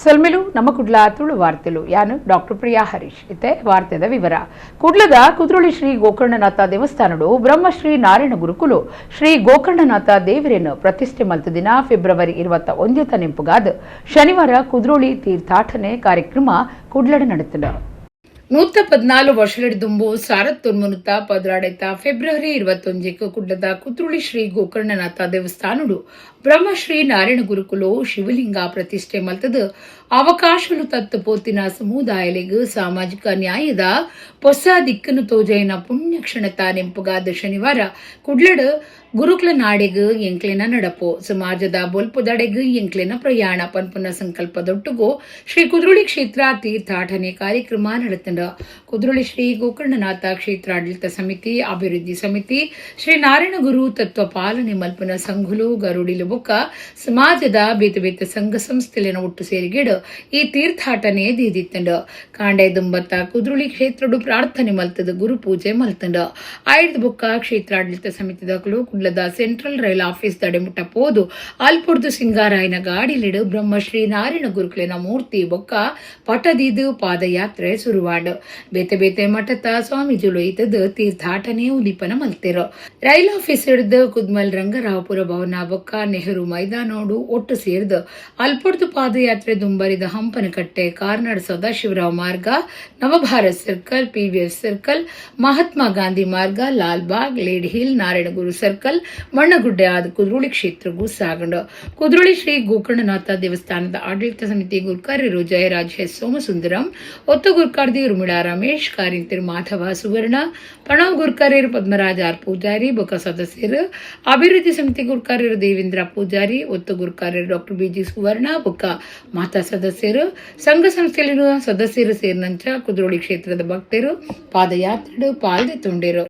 ಸಲ್ಮೆಲು ನಮ್ಮ ಕುಡ್ಲ ತುಳು ವಾರ್ತೆಲು ಯಾನು ಡಾಕ್ಟರ್ ಪ್ರಿಯಾ ಹರೀಶ್ ಇತ್ತೆ ವಾರ್ತೆದ ವಿವರ. ಕುಡ್ಲದ ಕುದ್ರೋಳಿ ಶ್ರೀ ಗೋಕರ್ಣನಾಥ ದೇವಸ್ಥಾನಡು ಬ್ರಹ್ಮಶ್ರೀ ನಾರಾಯಣ ಗುರುಕುಲು ಶ್ರೀ ಗೋಕರ್ಣನಾಥ ದೇವರನ್ನು ಪ್ರತಿಷ್ಠೆ ಮಲ್ತ ದಿನ ಫೆಬ್ರವರಿ 21 ನೆಂಪುಗಾದ ಶನಿವಾರ ಕುದ್ರೋಳಿ ತೀರ್ಥಾಟನೆ ಕಾರ್ಯಕ್ರಮ ಕುಡ್ಲಡ ನಡೆತದ. 114 ವರ್ಷಲಿಡಿದುಂಬು ಸಾರತ್ತೊನ್ಮುನುತ್ತ ಪದರಾಡೈತ ಫೆಬ್ರವರಿ 21 ಕುಡ್ಲದ ಕುದ್ರೋಳಿ ಶ್ರೀ ಗೋಕರ್ಣನಾಥ ದೇವಸ್ಥಾನಡು ಬ್ರಹ್ಮಶ್ರೀ ನಾರಾಯಣ ಗುರುಕುಲು ಶಿವಲಿಂಗ ಪ್ರತಿಷ್ಠೆ ಮಲ್ತದ ಅವಕಾಶಲು ತತ್ತು ಪೋತಿನ ಸಮುದಾಯಲಿಗು ಸಾಮಾಜಿಕ ನ್ಯಾಯದ ಹೊಸ ದಿಕ್ಕನ್ನು ತೋಜೈನ ಪುಣ್ಯಕ್ಷಣತ ನೆಂಪುಗಾದ ಶನಿವಾರ ಕುಡ್ಲಡ ಗುರುಕುಲ ನಾಡೆಗು ಎಂಕ್ಲೆನ ನಡಪು ಸಮಾಜದ ಬೊಲ್ಪುದಡೆಗು ಎಂಕ್ಲೆನ ಪ್ರಯಾಣ ಪನ್ಪುನ ಸಂಕಲ್ಪದೊಟ್ಟುಗು ಶ್ರೀ ಕುದ್ರೋಳಿ ಕ್ಷೇತ್ರ ತೀರ್ಥಾಟನೆ ಕಾರ್ಯಕ್ರಮ ನಡೆತಂಡ. ಕುದ್ರೋಳಿ ಶ್ರೀ ಗೋಕರ್ಣನಾಥ ಕ್ಷೇತ್ರಾಡಳಿತ ಸಮಿತಿ ಅಭಿವೃದ್ಧಿ ಸಮಿತಿ ಶ್ರೀ ನಾರಾಯಣ ಗುರು ತತ್ವ ಪಾಲನೆ ಮಲ್ಪನ ಸಂಘುಲು ಗರುಡಿಲು ಬೊಕ್ಕ ಸಮಾಜದ ಬೇತೆ ಸಂಘ ಸಂಸ್ಥೆಲಿನ ಒಟ್ಟು ಸೇರಿಗೆಡು ಈ ತೀರ್ಥಾಟನೆ ದೀದಿತ್ತಂಡ. ಕಾಂಡೆ ದುಂಬತ್ತ ಕುದ್ರೋಳಿ ಕ್ಷೇತ್ರಡು ಪ್ರಾರ್ಥನೆ ಮಲ್ತದ ಗುರು ಪೂಜೆ ಮಲ್ತಂಡ. ಆಯ್ದ ಬೊಕ್ಕ ಕ್ಷೇತ್ರಾಡಳಿತ ಸಮಿತಿದಕಲು ಕುಡ್ಲದ ಸೆಂಟ್ರಲ್ ರೈಲ್ ಆಫೀಸ್ ದಡೆಮುಟ್ಟ ಪೋದು ಅಲ್ಪುರ್ದು ಸಿಂಗಾರಾಯನ ಗಾಡಿಲಿಡು ಬ್ರಹ್ಮಶ್ರೀ ನಾರಾಯಣ ಗುರುಕುಲಿನ ಮೂರ್ತಿ ಬೊಕ್ಕ ಪಟದಿದು ಪಾದಯಾತ್ರೆ ಸುರುವಾಂಡ. ಬೇತೆ ಮಠದ ಸ್ವಾಮೀಜಿಲು ಈತದ ತೀರ್ಥಾಟನೆ ಉಲಿಪನ ಮಲ್ತಿರು. ರೈಲ್ ಆಫೀಸ್ ಹಿಡಿದು ಕುದ್ಮಲ್ ರಂಗರಾವಪುರ ಭವನ ಬೊಕ್ಕ ನೆಹರು ಮೈದಾನೋಡು ಒಟ್ಟು ಸೇರಿದು ಅಲ್ಪುರ್ದು ಪಾದಯಾತ್ರೆ ದುಂಬರಿದ ಹಂಪನಕಟ್ಟೆ ಕಾರ್ನಾಡ್ ಸದಾಶಿವರಾವ್ ಮಾರ್ಗ Navabharat circle PVS circle Mahatma Gandhi ಮಾರ್ಗ Lalbagh Lady Hill Narayanaguru circle Mannagudde ಆದ ಕುದ್ರೋಳಿ ಕ್ಷೇತ್ರಗೂ ಸಾಗಂಡ. ಕುದ್ರೋಳಿ ಶ್ರೀ ಗೋಕರ್ಣನಾಥ ದೇವಸ್ಥಾನದ ಆಡಳಿತ ಸಮಿತಿ ಗುರ್ಕಾರ್ಯರು ಜಯರಾಜ್ ಎಸ್ ಸೋಮಸುಂದರಂ, ಒತ್ತು ಗುರ್ಕಾರ್ದಿ ಉರ್ಮಿಳಾ ರಮೇಶ್, ಕಾರಿಂತಿರು ಮಾಧವ ಸುವರ್ಣ, ಪಣವ್ ಗುರ್ಕಾರ್ಯರು ಪದ್ಮರಾಜ್ ಆರ್ ಪೂಜಾರಿ ಬೊಕ್ಕ ಸದಸ್ಯರು, ಅಭಿವೃದ್ಧಿ ಸಮಿತಿ ಗುರ್ಕಾರ್ಯರು ದೇವೇಂದ್ರ ಪೂಜಾರಿ, ಒತ್ತು ಗುರ್ಕಾರ್ಯರು ಡಾಕ್ಟರ್ BG ಸುವರ್ಣ ಬೊಕ್ಕ ಮಾತಾ ಸದಸ್ಯರು, ಸಂಘ ಸಂಸ್ಥೆಯಲ್ಲಿರುವ ಸದಸ್ಯರು ಸೇರಿನಂಚ ಕುದ್ರೋಳಿ ಕ್ಷೇತ್ರದ ಭಕ್ತರು ಪಾದಯಾತ್ರೆ ಪಾಲ್ದೆ ತುಂಡಿರು.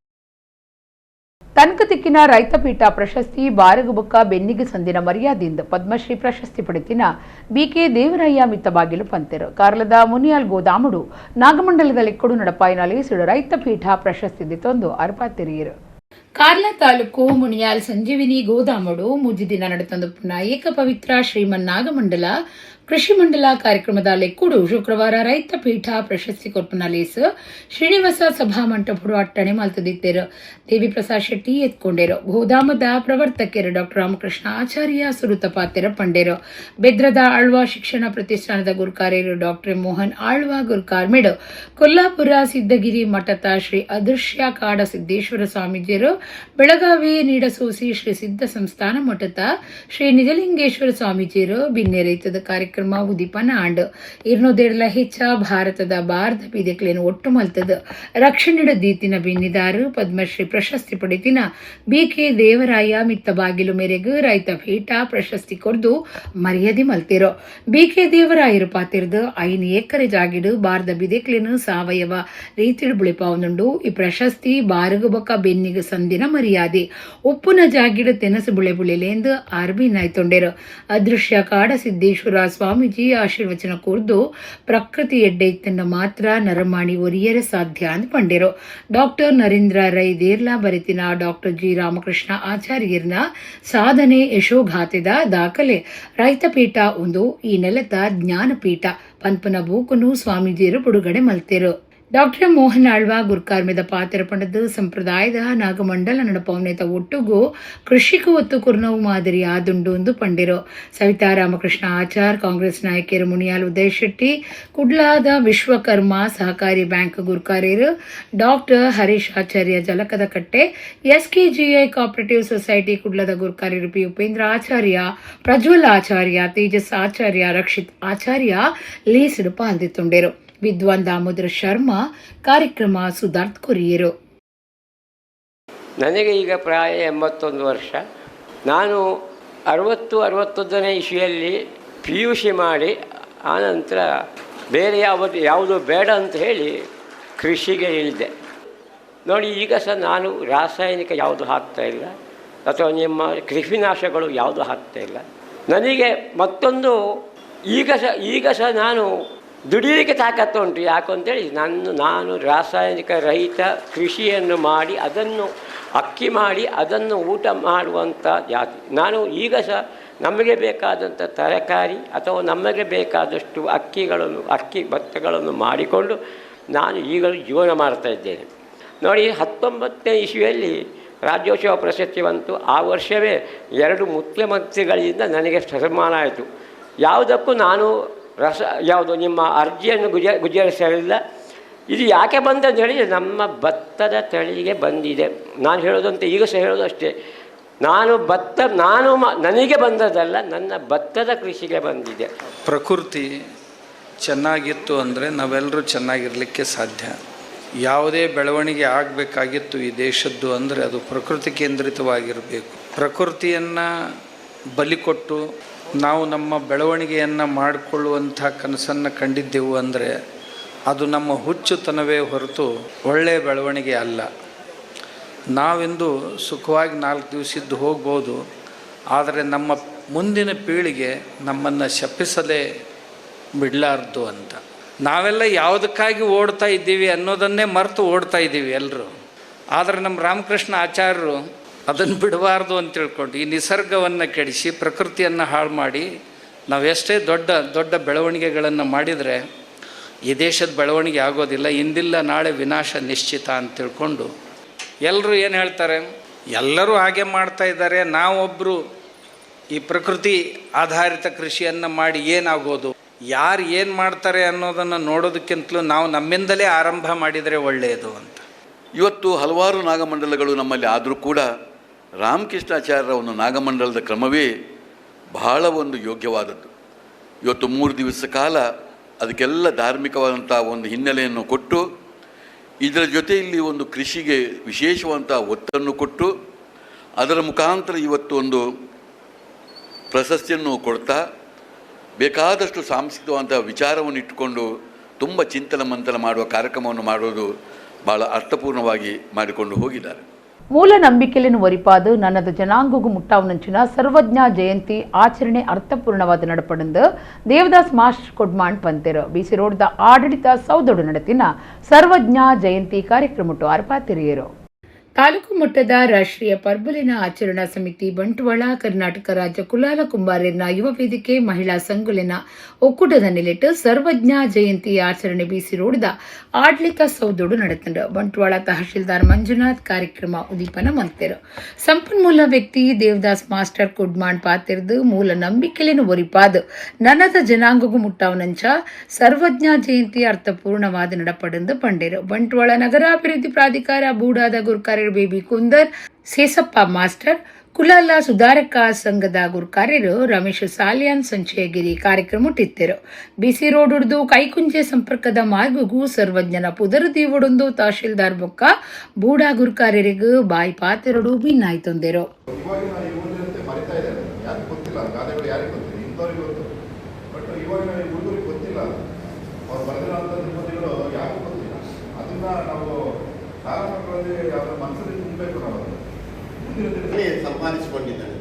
ತನಕ ತಿಕ್ಕಿನ ರೈತಪೀಠ ಪ್ರಶಸ್ತಿ ಬಾರಗುಬೊಕ್ಕ ಬೆನ್ನಿಗೆ ಸಂದಿನ ಮರ್ಯಾದೆಯಿಂದ ಪದ್ಮಶ್ರೀ ಪ್ರಶಸ್ತಿ ಪಡೆತಿನ BK ದೇವರಯ್ಯ ಮಿತ್ತಬಾಗಿಲು ಪಂತೆರು ಕಾರ್ಲದ ಮುನಿಯಾಲ್ ಗೋದಾಮುಡು ನಾಗಮಂಡಲದ ಲೆಕ್ಕಡು ನಡಪಾಯಿನ ಲೇಸಿಡು ರೈತಪೀಠ ಪ್ರಶಸ್ತಿ ದಿತ್ತೊಂದು ಅರ್ಪಾತಿರಿಯರು. ಕಾರ್ಲ ತಾಲೂಕು ಮುನಿಯಾಲ್ ಸಂಜೀವಿನಿ ಗೋದಾಮುಡು ಮುಜಿದಿನ ನಡೆತಂದು ಏಕ ಪವಿತ್ರ ಶ್ರೀಮನ್ ನಾಗಮಂಡಲ ಕೃಷಿ ಮಂಡಲ ಕಾರ್ಯಕ್ರಮದ ಲೆಕ್ಕುಡು ಶುಕ್ರವಾರ ರೈತ ಪೀಠ ಪ್ರಶಸ್ತಿ ಕೊರ್ಪನ ಲೇಸ್ ಶ್ರೀನಿವಾಸ ಸಭಾ ಮಂಟಪಡು ಅಟ್ಟಣೆ ಮಲ್ತದಿತ್ತೇರು. ದೇವಿ ಪ್ರಸಾದ್ ಶೆಟ್ಟಿ ಎತ್ಕೊಂಡೇರು. ಗೋದಾಮದ ಪ್ರವರ್ತಕರು ಡಾಕ್ಟರ್ ರಾಮಕೃಷ್ಣ ಆಚಾರ್ಯ ಸುರುತಪಾತೆರ ಪಂಡೇರು. ಬೆದ್ರದ ಆಳ್ವಾ ಶಿಕ್ಷಣ ಪ್ರತಿಷ್ಠಾನದ ಗುರುಕಾರ್ಯರು ಡಾಕ್ಟರ್ ಮೋಹನ್ ಆಳ್ವಾ ಗುರುಕಾರ್ಮೆಡು. ಕೊಲ್ಲಾಪುರ ಸಿದ್ದಗಿರಿ ಮಠದ ಶ್ರೀ ಅದೃಶ್ಯ ಕಾಡ ಸಿದ್ದೇಶ್ವರ ಸ್ವಾಮೀಜಿಯರು. ಬೆಳಗಾವಿ ನೀಡಸೋಸಿ ಶ್ರೀ ಸಿದ್ಧ ಸಂಸ್ಥಾನ ಮಠದ ಶ್ರೀ ನಿಜಲಿಂಗೇಶ್ವರ ಸ್ವಾಮೀಜಿಯರು. ಬಿನ್ನೆ ರೈತದ ಕಾರ್ಯಕ್ರಮ ಉದೀಪನ ಆಂಡ್ 200 ಹೆಚ್ಚ ಭಾರತದ ಭಾರತ ಬೀದೆಕ್ಲೇನು ಒಟ್ಟು ಮಲ್ತದ ರಕ್ಷಣೆಡ ದೀತಿನ ಬಿನ್ನಿದಾರು ಪದ್ಮಶ್ರೀ ಪ್ರಶಸ್ತಿ ಪಡೆತಿನ BK ದೇವರಾಯ ಮಿತ್ತ ಬಾಗಿಲು ಮೇರೆಗೆ ರೈತ ಪೀಠ ಪ್ರಶಸ್ತಿ ಕೊರ್ದು ಮರ್ಯಾದೆ ಮಲ್ತಿರೋ. BK ದೇವರಾಯರು ಪಾತಿರ್ದು 5 ಎಕರೆ ಜಾಗಿಡು ಭಾರತ ಬಿದೆಕ್ಲೇನು ಸಾವಯವ ರೀತಿಡು ಬುಳಿಪಾವನುಂಡು. ಈ ಪ್ರಶಸ್ತಿ ಬಾರಗುಬಕ ಬೆನ್ನಿಗೆ ಸಂದಿನ ಮರ್ಯಾದೆ ಉಪ್ಪುನ ಜಾಗಿಡು ತೆನಸು ಬುಳೆ ಬುಳೆಲೆಂದು ಆರ್ಬಿ ನಾಯ್ತೊಂಡೇರು. ಅದೃಶ್ಯ ಕಾಡ ಸಿದ್ದೇಶ್ವರ ಸ್ವಾಮೀಜಿ ಆಶೀರ್ವಚನ ಕೂರ್ದು ಪ್ರಕೃತಿ ಎಡ್ಡೆ ಇತ್ತಂಡ ಮಾತ್ರ ನರಮಾಣಿ ಒರಿಯರ ಸಾಧ್ಯ ಅಂತ ಪಂಡೇರು. ಡಾಕ್ಟರ್ ನರೇಂದ್ರ ರೈ ದೇರ್ಲಾ ಬರೆತಿನ ಡಾಕ್ಟರ್ G ರಾಮಕೃಷ್ಣ ಆಚಾರ್ಯರ್ನ ಸಾಧನೆ ಯಶೋಗಾಥೆದ ದಾಖಲೆ ರೈತಪೀಠ ಒಂದು ಈ ನೆಲದ ಜ್ಞಾನಪೀಠ ಪನ್ಪನ ಬೂಕುನು ಸ್ವಾಮೀಜಿಯರು ಬಿಡುಗಡೆ ಮಲ್ತೇರು. ಡಾಕ್ಟರ್ ಮೋಹನ್ ಆಳ್ವಾ ಗುರ್ಕಾರ್ಮೆದ ಪಾತ್ರ ಪಂಡದ ಸಂಪ್ರದಾಯದ ನಾಗಮಂಡಲ ನಡಪವನೆತ ಒಟ್ಟುಗು ಕೃಷಿಗೂ ಒತ್ತು ಕುರ್ನವು ಮಾದರಿ ಆದುಂಡು ಎಂದು ಪಂಡಿರು. ಸವಿತಾ ರಾಮಕೃಷ್ಣ ಆಚಾರ್ ಕಾಂಗ್ರೆಸ್ ನಾಯಕಿಯರು ಮುನಿಯಾಲ್ ಉದಯ್ ಶೆಟ್ಟಿ, ಕುಡ್ಲಾದ ವಿಶ್ವಕರ್ಮ ಸಹಕಾರಿ ಬ್ಯಾಂಕ್ ಗುರ್ಕಾರ್ಯರು ಡಾಕ್ಟರ್ ಹರೀಶ್ ಆಚಾರ್ಯ ಜಲಕದ ಕಟ್ಟೆ, SKGI ಕೋಆಪರೇಟಿವ್ ಸೊಸೈಟಿ ಕುಡ್ಲದ ಗುರ್ಕಾರ್ಯರು P ಉಪೇಂದ್ರ ಆಚಾರ್ಯ, ಪ್ರಜ್ವಲ್ ಆಚಾರ್ಯ, ತೇಜಸ್ ಆಚಾರ್ಯ, ರಕ್ಷಿತ್ ಆಚಾರ್ಯ ಲೇಸಿಡು ಪಾಲ್ದಿತ್ತುಂಡೇರು. ವಿದ್ವಾನ್ ದಾಮೋದರ ಶರ್ಮಾ ಕಾರ್ಯಕ್ರಮ ಸುಧಾರ್ಥ ಕೊರಿಯರು. ನನಗೆ ಈಗ ಪ್ರಾಯ 81 ವರ್ಷ. ನಾನು 61ನೇ ಇಸ್ವಿಯಲ್ಲಿ PUC ಮಾಡಿ ಆನಂತರ ಬೇರೆ ಯಾವುದು ಬೇಡ ಅಂತ ಹೇಳಿ ಕೃಷಿಗೆ ಇಳಿದೆ. ನೋಡಿ, ಈಗ ಸಹ ನಾನು ರಾಸಾಯನಿಕ ಯಾವುದು ಹಾಕ್ತಾಯಿಲ್ಲ ಅಥವಾ ನಿಮ್ಮ ಕೃಷಿನಾಶಗಳು ಯಾವುದು ಹಾಕ್ತಾಯಿಲ್ಲ. ನನಗೆ ಮತ್ತೊಂದು ಈಗ ಸಹ ನಾನು ದುಡಿಲಿಕ್ಕೆ ತಾಕತ್ತು ಉಂಟು. ಯಾಕಂತೇಳಿ ನಾನು ರಾಸಾಯನಿಕ ರಹಿತ ಕೃಷಿಯನ್ನು ಮಾಡಿ ಅದನ್ನು ಅಕ್ಕಿ ಮಾಡಿ ಅದನ್ನು ಊಟ ಮಾಡುವಂಥ ಜಾತಿ. ನಾನು ಈಗ ಸಹ ನಮಗೆ ಬೇಕಾದಂಥ ತರಕಾರಿ ಅಥವಾ ನಮಗೆ ಬೇಕಾದಷ್ಟು ಅಕ್ಕಿ ಭತ್ತಗಳನ್ನು ಮಾಡಿಕೊಂಡು ನಾನು ಈಗಲೂ ಜೀವನ ಮಾಡ್ತಾಯಿದ್ದೇನೆ. ನೋಡಿ, 19ನೇ ಇಸ್ವಿಯಲ್ಲಿ ರಾಜ್ಯೋತ್ಸವ ಪ್ರಶಸ್ತಿ ಬಂತು. ಆ ವರ್ಷವೇ 2 ಮುಖ್ಯಮಂತ್ರಿಗಳಿಂದ ನನಗೆ ಸನ್ಮಾನ ಆಯಿತು. ಯಾವುದಕ್ಕೂ ನಾನು ಯಾವುದು ನಿಮ್ಮ ಅರ್ಜಿಯನ್ನು ಗುಜರಿಸಲಿಲ್ಲ. ಇದು ಯಾಕೆ ಬಂದಂತ ಹೇಳಿದರೆ ನಮ್ಮ ಭತ್ತದ ತಳಿಗೆ ಬಂದಿದೆ. ನಾನು ಹೇಳೋದಂತೆ ಈಗ ಸಹ ಹೇಳೋದು ಅಷ್ಟೇ, ನನಗೆ ಬಂದದಲ್ಲ, ನನ್ನ ಭತ್ತದ ಕೃಷಿಗೆ ಬಂದಿದೆ. ಪ್ರಕೃತಿ ಚೆನ್ನಾಗಿತ್ತು ಅಂದರೆ ನಾವೆಲ್ಲರೂ ಚೆನ್ನಾಗಿರಲಿಕ್ಕೆ ಸಾಧ್ಯ. ಯಾವುದೇ ಬೆಳವಣಿಗೆ ಆಗಬೇಕಾಗಿತ್ತು ಈ ದೇಶದ್ದು ಅಂದರೆ ಅದು ಪ್ರಕೃತಿ ಕೇಂದ್ರಿತವಾಗಿರಬೇಕು. ಪ್ರಕೃತಿಯನ್ನು ಬಲಿಕೊಟ್ಟು ನಾವು ನಮ್ಮ ಬೆಳವಣಿಗೆಯನ್ನು ಮಾಡಿಕೊಳ್ಳುವಂಥ ಕನಸನ್ನು ಕಂಡಿದ್ದೆವು ಅಂದರೆ ಅದು ನಮ್ಮ ಹುಚ್ಚುತನವೇ ಹೊರತು ಒಳ್ಳೆಯ ಬೆಳವಣಿಗೆ ಅಲ್ಲ. ನಾವಿಂದು ಸುಖವಾಗಿ 4 ದಿವಸ ಇದ್ದು ಹೋಗ್ಬೋದು, ಆದರೆ ನಮ್ಮ ಮುಂದಿನ ಪೀಳಿಗೆ ನಮ್ಮನ್ನು ಶಪಿಸಲೇ ಬಿಡಲಾರ್ದು ಅಂತ. ನಾವೆಲ್ಲ ಯಾವುದಕ್ಕಾಗಿ ಓಡ್ತಾ ಇದ್ದೀವಿ ಅನ್ನೋದನ್ನೇ ಮರೆತು ಓಡ್ತಾ ಇದ್ದೀವಿ ಎಲ್ಲರೂ. ಆದರೆ ನಮ್ಮ ರಾಮಕೃಷ್ಣ ಆಚಾರ್ಯರು ಅದನ್ನು ಬಿಡಬಾರ್ದು ಅಂತ ತಿಳ್ಕೊಂಡು ಈ ನಿಸರ್ಗವನ್ನು ಕೆಡಿಸಿ ಪ್ರಕೃತಿಯನ್ನು ಹಾಳು ಮಾಡಿ ನಾವೆಷ್ಟೇ ದೊಡ್ಡ ದೊಡ್ಡ ಬೆಳವಣಿಗೆಗಳನ್ನು ಮಾಡಿದರೆ ಈ ದೇಶದ ಬೆಳವಣಿಗೆ ಆಗೋದಿಲ್ಲ. ಇಂದಿಲ್ಲ ನಾಳೆ ವಿನಾಶ ನಿಶ್ಚಿತ ಅಂತ ತಿಳ್ಕೊಂಡು ಎಲ್ಲರೂ ಏನು ಹೇಳ್ತಾರೆ, ಎಲ್ಲರೂ ಹಾಗೆ ಮಾಡ್ತಾ ಇದ್ದಾರೆ, ನಾವೊಬ್ಬರು ಈ ಪ್ರಕೃತಿ ಆಧಾರಿತ ಕೃಷಿಯನ್ನು ಮಾಡಿ ಏನಾಗೋದು, ಯಾರು ಏನು ಮಾಡ್ತಾರೆ ಅನ್ನೋದನ್ನು ನೋಡೋದಕ್ಕಿಂತಲೂ ನಾವು ನಮ್ಮಿಂದಲೇ ಆರಂಭ ಮಾಡಿದರೆ ಒಳ್ಳೆಯದು ಅಂತ. ಇವತ್ತು ಹಲವಾರು ನಾಗಮಂಡಲಗಳು ನಮ್ಮಲ್ಲಿ ಆದರೂ ಕೂಡ ರಾಮಕೃಷ್ಣಾಚಾರ್ಯರ ಒಂದು ನಾಗಮಂಡಲದ ಕ್ರಮವೇ ಬಹಳ ಒಂದು ಯೋಗ್ಯವಾದದ್ದು. ಇವತ್ತು 3 ದಿವಸ ಕಾಲ ಅದಕ್ಕೆಲ್ಲ ಧಾರ್ಮಿಕವಾದಂಥ ಒಂದು ಹಿನ್ನೆಲೆಯನ್ನು ಕೊಟ್ಟು, ಇದರ ಜೊತೆಯಲ್ಲಿ ಒಂದು ಕೃಷಿಗೆ ವಿಶೇಷವಾದಂಥ ಒತ್ತನ್ನು ಕೊಟ್ಟು, ಅದರ ಮುಖಾಂತರ ಇವತ್ತು ಒಂದು ಪ್ರಶಸ್ತಿಯನ್ನು ಕೊಡ್ತಾ ಬೇಕಾದಷ್ಟು ಸಾಂಸ್ಕೃತಿಕವಾದಂಥ ವಿಚಾರವನ್ನು ಇಟ್ಟುಕೊಂಡು ತುಂಬ ಚಿಂತನ ಮಂಥನ ಮಾಡುವ ಕಾರ್ಯಕ್ರಮವನ್ನು ಮಾಡೋದು ಭಾಳ ಅರ್ಥಪೂರ್ಣವಾಗಿ ಮಾಡಿಕೊಂಡು ಹೋಗಿದ್ದಾರೆ. ಮೂಲ ನಂಬಿಕೆಯನ್ನು ಒರಿಪಾದು ನನ್ನದ ಜನಾಂಗಗೂ ಮುಟ್ಟಾವನಂಚಿನ ಸರ್ವಜ್ಞ ಜಯಂತಿ ಆಚರಣೆ ಅರ್ಥಪೂರ್ಣವಾದ ನಡಪಡೆಂದು ದೇವದಾಸ್ ಮಾಸ್ಟರ್ ಕೊಡ್ಮಾಂಡ್ ಪಂತೆರು ಬಿಸಿ ರೋಡ್ದ ಆಡಳಿತ ಸೌದೊಡು ನಡೆತಿನ ಸರ್ವಜ್ಞ ಜಯಂತಿ ಕಾರ್ಯಕ್ರಮಟ್ಟು ಅರ್ಪಾತಿರಿಯರು. ತಾಲೂಕು ಮಟ್ಟದ ರಾಷ್ಟ್ರೀಯ ಪರ್ಬಲಿನ ಆಚರಣಾ ಸಮಿತಿ ಬಂಟ್ವಾಳ ಕರ್ನಾಟಕ ರಾಜ್ಯ ಕುಲಾಲ ಕುಂಬಾರನ ಯುವ ವೇದಿಕೆ ಮಹಿಳಾ ಸಂಘಲಿನ ಒಕ್ಕೂಟದ ನೆಲೆಟ್ಟು ಸರ್ವಜ್ಞ ಜಯಂತಿ ಆಚರಣೆ ಬಿಸಿ ರೋಡ್ದ ಆಡಳಿತ ಸೌದೋಡು ನಡೆತಂಡು. ಬಂಟ್ವಾಳ ತಹಶೀಲ್ದಾರ್ ಮಂಜುನಾಥ್ ಕಾರ್ಯಕ್ರಮ ಉದೀಪನ ಮಲ್ತೆರು. ಸಂಪನ್ಮೂಲ ವ್ಯಕ್ತಿ ದೇವದಾಸ್ ಮಾಸ್ಟರ್ ಕುಡ್ಮಾಂಡ್ ಪಾತಿರ್ದು ಮೂಲ ನಂಬಿಕೆಲೇನು ಒರಿಪಾದು ನನ್ನದ ಜನಾಂಗಗೂ ಮುಟ್ಟಾವನಂಚ ಸರ್ವಜ್ಞ ಜಯಂತಿ ಅರ್ಥಪೂರ್ಣವಾದ ನಡಪಡೆಂದು ಪಂಡೇರು. ಬಂಟ್ವಾಳ ನಗರಾಭಿವೃದ್ಧಿ ಪ್ರಾಧಿಕಾರ ಬೂಡಾದ ಗುರುಕಾರ್ಯ ಬೇಬಿ ಕುಂದರ್ ಸೇಸಪ್ಪ ಮಾಸ್ಟರ್ ಕುಲಾಲ ಸುಧಾರಕ ಸಂಘದ ಗುರುಕಾರ್ಯರು ರಮೇಶ್ ಸಾಲಿಯಾನ್ ಸಂಚಯಗಿರಿ ಕಾರ್ಯಕ್ರಮ ಟಿತ್ತರು. ಬಿಸಿ ರೋಡ್ ಹಿಡಿದು ಕೈಕುಂಜೆ ಸಂಪರ್ಕದ ಮಾರ್ಗಗೂ ಸರ್ವಜ್ಞನ ಪುದರದಿ ಒಡೊಂದು ತಹಶೀಲ್ದಾರ್ ಬೊಕ್ಕ ಬೂಡಾ ಗುರುಕಾರ್ಯರಿಗೂ ಬಾಯಿ ಪಾತೆರಡು ಭಿನ್ನಾಯ್ತೊಂದೆರು. ಸಂಪಾದಿಸಿಕೊಂಡಿದ್ದಾನೆ.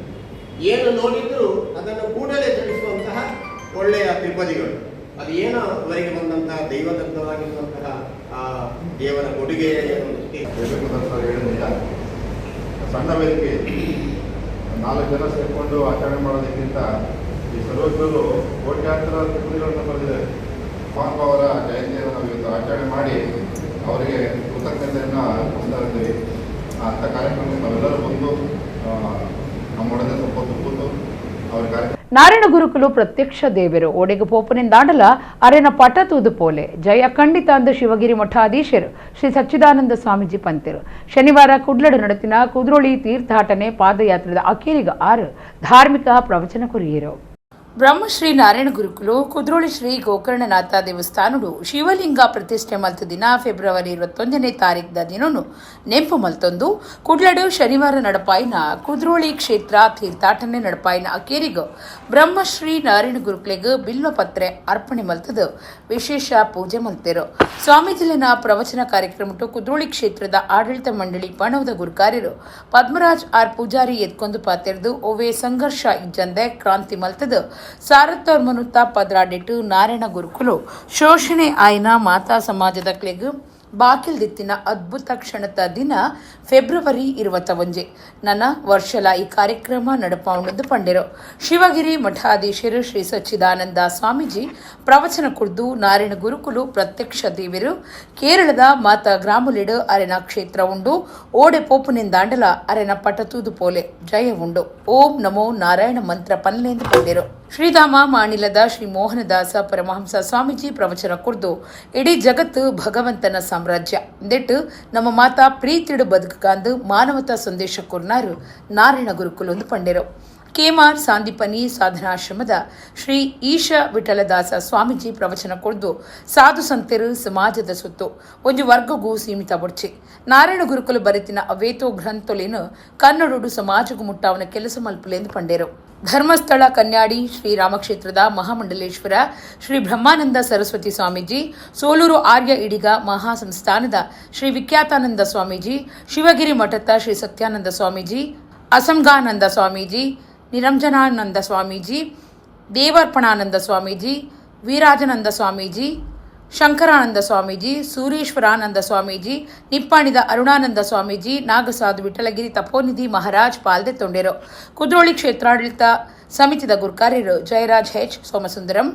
ಏನು ನೋಡಿದ್ರು ಅದನ್ನು ಕೂಡಲೇ ತಿಳಿಸುವಂತಹ ಒಳ್ಳೆಯ ತ್ರಿಪದಿಗಳು, ಅದು ಏನೋ ಅವರಿಗೆ ಬಂದಂತಹ ದೈವದತ್ತವಾಗಿರುವಂತಹ ಆ ದೇವರ ಕೊಡುಗೆಯ ಸಣ್ಣ ವೇದಿಕೆ 4 ಜನ ಸೇರಿಕೊಂಡು ಆಚರಣೆ ಮಾಡೋದಕ್ಕಿಂತ ಈ ಸರ್ವಜ್ಞರು ಕೋಟ್ಯಾಂತರ ತ್ರಿಪದಿಗಳನ್ನು ಬರೆದಿದ್ದಾರೆ. ಮಹಾತ್ಮ ಅವರ ಜಯಂತಿಯನ್ನು ನಾವು ಇವತ್ತು ಆಚರಣೆ ಮಾಡಿ ಅವರಿಗೆ ಕೃತಜ್ಞತೆಯನ್ನು ಅರ್ಪಿಸ್ತಾ ಇದ್ದೀವಿ. ಅಂಥ ಕಾರ್ಯಕ್ರಮಕ್ಕೆ ನಾವೆಲ್ಲರೂ ಬಂದು ನಮ್ಮೊಡನೆ ಸ್ವಲ್ಪ ಕೂತು ಅವರ ಕಾರ್ಯಕ್ರಮ ನಾರಾಯಣ ಗುರುಕುಲು ಪ್ರತ್ಯಕ್ಷ ದೇವರು ಒಡೆಗೆ ಪೋಪನಿಂದಾಡಲ ಅರೆನ ಪಟ ತೂದು ಪೋಲೆ ಜಯ ಖಂಡಿತ ಅಂದು ಶಿವಗಿರಿ ಮಠಾಧೀಶರು ಶ್ರೀ ಸಚ್ಚಿದಾನಂದ ಸ್ವಾಮೀಜಿ ಪಂತಿರು. ಶನಿವಾರ ಕುಡ್ಲಡು ನಡೆತಿನ ಕುದ್ರೋಳಿ ತೀರ್ಥಾಟನೆ ಪಾದಯಾತ್ರೆದ ಅಕೇರಿಗ 6 ಧಾರ್ಮಿಕ ಪ್ರವಚನ ಕುರಿಯರು. ಬ್ರಹ್ಮಶ್ರೀ ನಾರಾಯಣ ಗುರುಕುಲು ಕುದ್ರೋಳಿ ಶ್ರೀ ಗೋಕರ್ಣನಾಥ ದೇವಸ್ಥಾನಡು ಶಿವಲಿಂಗ ಪ್ರತಿಷ್ಠೆ ಮಲ್ತ ದಿನ ಫೆಬ್ರವರಿ 21ನೇ ತಾರೀಖದ ದಿನನು ನೆಂಪು ಮಲ್ತೊಂದು ಕುಡ್ಲಡು ಶನಿವಾರ ನಡಪಾಯಿನ ಕುದ್ರೋಳಿ ಕ್ಷೇತ್ರ ತೀರ್ಥಾಟನೆ ನಡಪಾಯಿನ ಅಕೇರಿಗ ಬ್ರಹ್ಮಶ್ರೀ ನಾರಾಯಣ ಗುರುಕುಲೆಗೆ ಬಿಲ್ವಪತ್ರೆ ಅರ್ಪಣೆ ಮಲ್ತದು ವಿಶೇಷ ಪೂಜೆ ಮಲ್ತೆರು. ಸ್ವಾಮೀಜಿಲಿನ ಪ್ರವಚನ ಕಾರ್ಯಕ್ರಮಟ್ಟು ಕುದ್ರೋಳಿ ಕ್ಷೇತ್ರದ ಆಡಳಿತ ಮಂಡಳಿ ಪಣವದ ಗುರುಕಾರ್ಯರು ಪದ್ಮರಾಜ್ ಆರ್ ಪೂಜಾರಿ ಎತ್ಕೊಂದು ಪಾತೆರ್ದು ಒವೆ ಸಂಘರ್ಷ ಇಜ್ಜಂದೆ ಕ್ರಾಂತಿ ಮಲ್ತದು ಸಾರತ್ತವ್ರ ಮನುತ್ತ ಪದ್ರಾಡಿಟ್ಟು ನಾರಾಯಣ ಗುರುಕುಲು ಶೋಷಣೆ ಆಯ್ನ ಮಾತಾ ಸಮಾಜದ ಕ್ಲೆಗ್ ಬಾಕಿಲ್ದಿತ್ತಿನ ಅದ್ಭುತ ಕ್ಷಣದ ದಿನ ಫೆಬ್ರವರಿ 21 ನನ್ನ ವರ್ಷಲ ಈ ಕಾರ್ಯಕ್ರಮ ನಡಪಾವಣದು ಪಂಡಿರು ಶಿವಗಿರಿ ಮಠಾಧೀಶರು ಶ್ರೀ ಸಚ್ಚಿದಾನಂದ ಸ್ವಾಮೀಜಿ ಪ್ರವಚನ ಕುರ್ದು ನಾರಾಯಣ ಗುರುಕುಲು ಪ್ರತ್ಯಕ್ಷ ದೇವಿರು ಕೇರಳದ ಮಾತ ಗ್ರಾಮುಲಿಡು ಅರೆನ ಕ್ಷೇತ್ರ ಉಂಡು ಓಡೆ ಪೋಪುನಿಂದಾಂಡಲ ಅರೆನ ಪಟತೂದು ಪೋಲೆ ಜಯ ಉಂಡು ಓಂ ನಮೋ ನಾರಾಯಣ ಮಂತ್ರ ಪನ್ಲೆಂದು ಪಂಡಿರು ಶ್ರೀಧಾಮ ಮಾಣಿಲದ ಶ್ರೀ ಮೋಹನದಾಸ ಪರಮಹಂಸ ಸ್ವಾಮೀಜಿ ಪ್ರವಚನ ಕುರ್ದು ಇಡೀ ಜಗತ್ತು ಭಗವಂತನ ಸಾಮ್ರಾಜ್ಯ ದೆಟ್ಟು ನಮ್ಮ ಮಾತಾ ಪ್ರೀತಿಡು ಬದುಕಂದು ಮಾನವತಾ ಸಂದೇಶ ಕೊರ್ನಾರು ನಾರಾಯಣ ಗುರುಕುಲೊಂದು ಪಂಡಿರು ಕೇಮಾರ್ ಸಾಂದೀಪನಿ ಸಾಧನಾಶ್ರಮದ ಶ್ರೀ ಈಶ ವಿಠಲದಾಸ ಸ್ವಾಮೀಜಿ ಪ್ರವಚನ ಕೊರ್ದು ಸಾಧು ಸಂತರು ಸಮಾಜದ ಸುತ್ತು ಒಂದು ವರ್ಗಗೂ ಸೀಮಿತ ಬೊಡ್ಚಿ ನಾರಾಯಣ ಗುರುಕುಲು ಬರೆತಿನ ಅವೇತೋ ಗ್ರಂಥೊಲಿನ ಕನ್ನಡೋಡು ಸಮಾಜಗೂ ಮುಟ್ಟಾವನ ಕೆಲಸ ಮಲ್ಪುಲೆಂದು ಪಂಡೇರು ಧರ್ಮಸ್ಥಳ ಕನ್ಯಾಡಿ ಶ್ರೀ ರಾಮಕ್ಷೇತ್ರದ ಮಹಾಮಂಡಲೇಶ್ವರ ಶ್ರೀ ಬ್ರಹ್ಮಾನಂದ ಸರಸ್ವತಿ ಸ್ವಾಮೀಜಿ ಸೋಲೂರು ಆರ್ಯ ಇಡಿಗ ಮಹಾಸಂಸ್ಥಾನದ ಶ್ರೀ ವಿಖ್ಯಾತಾನಂದ ಸ್ವಾಮೀಜಿ ಶಿವಗಿರಿ ಮಠದ ಶ್ರೀ ಸತ್ಯಾನಂದ ಸ್ವಾಮೀಜಿ ಅಸಂಗಾನಂದ ಸ್ವಾಮೀಜಿ ನಿರಂಜನಾನಂದ ಸ್ವಾಮೀಜಿ ದೇವರ್ಪಣಾನಂದ ಸ್ವಾಮೀಜಿ ವೀರಾಜನಂದ ಸ್ವಾಮೀಜಿ ಶಂಕರಾನಂದ ಸ್ವಾಮೀಜಿ ಸೂರೇಶ್ವರಾನಂದ ಸ್ವಾಮೀಜಿ ನಿಪ್ಪಾಣಿದ ಅರುಣಾನಂದ ಸ್ವಾಮೀಜಿ ನಾಗಸಾಧು ವಿಠಲಗಿರಿ ತಪೋನಿಧಿ ಮಹಾರಾಜ್ ಪಾಲ್ದೆ ತೊಂಡೆರು ಕುದ್ರೋಳಿ ಕ್ಷೇತ್ರಾಡಳಿತ ಸಮಿತಿದ ಗುರ್ಕಾರ್ಯರು ಜಯರಾಜ್ ಹೆಚ್ ಸೋಮಸುಂದರಂ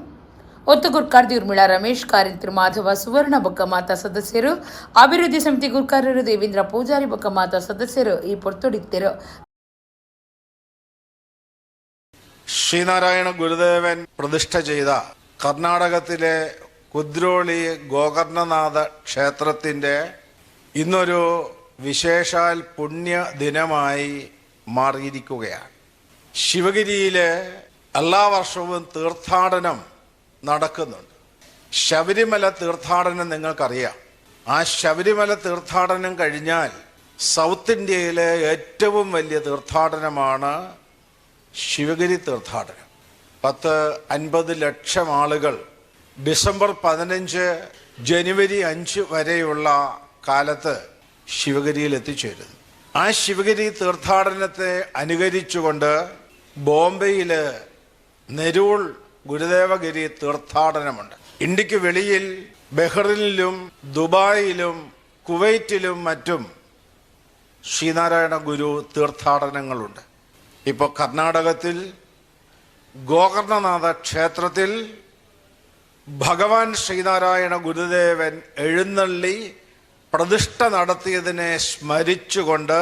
ಒತ್ತು ಗುರ್ಕಾರ್ದಿ ಉರ್ಮಿಳಾ ರಮೇಶ್ ಕಾರಿಂತಿರು ಮಾಧವ ಸುವರ್ಣ ಬೊಕ್ಕ ಮಾತಾ ಸದಸ್ಯರು ಅಭಿವೃದ್ಧಿ ಸಮಿತಿ ಗುರ್ಕಾರ್ಯರು ದೇವೇಂದ್ರ ಪೂಜಾರಿ ಬೊಕ್ಕ ಮಾತಾ ಸದಸ್ಯರು ಈ പൊറത്തൊടിത്തിರು ശ്രീനാരായണ ഗുരുദേവൻ പ്രതിഷ്ഠ ചെയ്ത കർണാടകത്തിലെ കുദ്രോളി ഗോകർണനാഥ ക്ഷേത്രത്തിൻ്റെ ഇന്നൊരു വിശേഷാൽ പുണ്യ ദിനമായി മാറിയിരിക്കുകയാണ്. ശിവഗിരിയിൽ എല്ലാ വർഷവും തീർത്ഥാടനം നടക്കുന്നുണ്ട്. ശബരിമല തീർത്ഥാടനം നിങ്ങൾക്കറിയാം. ആ ശബരിമല തീർത്ഥാടനം കഴിഞ്ഞാൽ സൗത്ത് ഇന്ത്യയിലെ ഏറ്റവും വലിയ തീർത്ഥാടനമാണ് ശിവഗിരി തീർത്ഥാടനം. 50 ലക്ഷം ആളുകൾ ഡിസംബർ 15 ജനുവരി 5 വരെയുള്ള കാലത്ത് ശിവഗിരിയിൽ എത്തിച്ചേരുന്നു. ആ ശിവഗിരി തീർത്ഥാടനത്തെ അനുകരിച്ചുകൊണ്ട് ബോംബെയിൽ നെരൂൾ ഗുരുദേവഗിരി തീർത്ഥാടനമുണ്ട്. ഇന്ത്യക്ക് വെളിയിൽ ബഹ്റിനിലും ദുബായിലും കുവൈറ്റിലും മറ്റും ശ്രീനാരായണ ഗുരു തീർത്ഥാടനങ്ങളുണ്ട്. ഇപ്പോൾ കർണാടകത്തിൽ ഗോകർണനാഥ ക്ഷേത്രത്തിൽ ഭഗവാൻ ശ്രീനാരായണ ഗുരുദേവൻ എഴുന്നള്ളി പ്രതിഷ്ഠ നടത്തിയതിനെ സ്മരിച്ചുകൊണ്ട്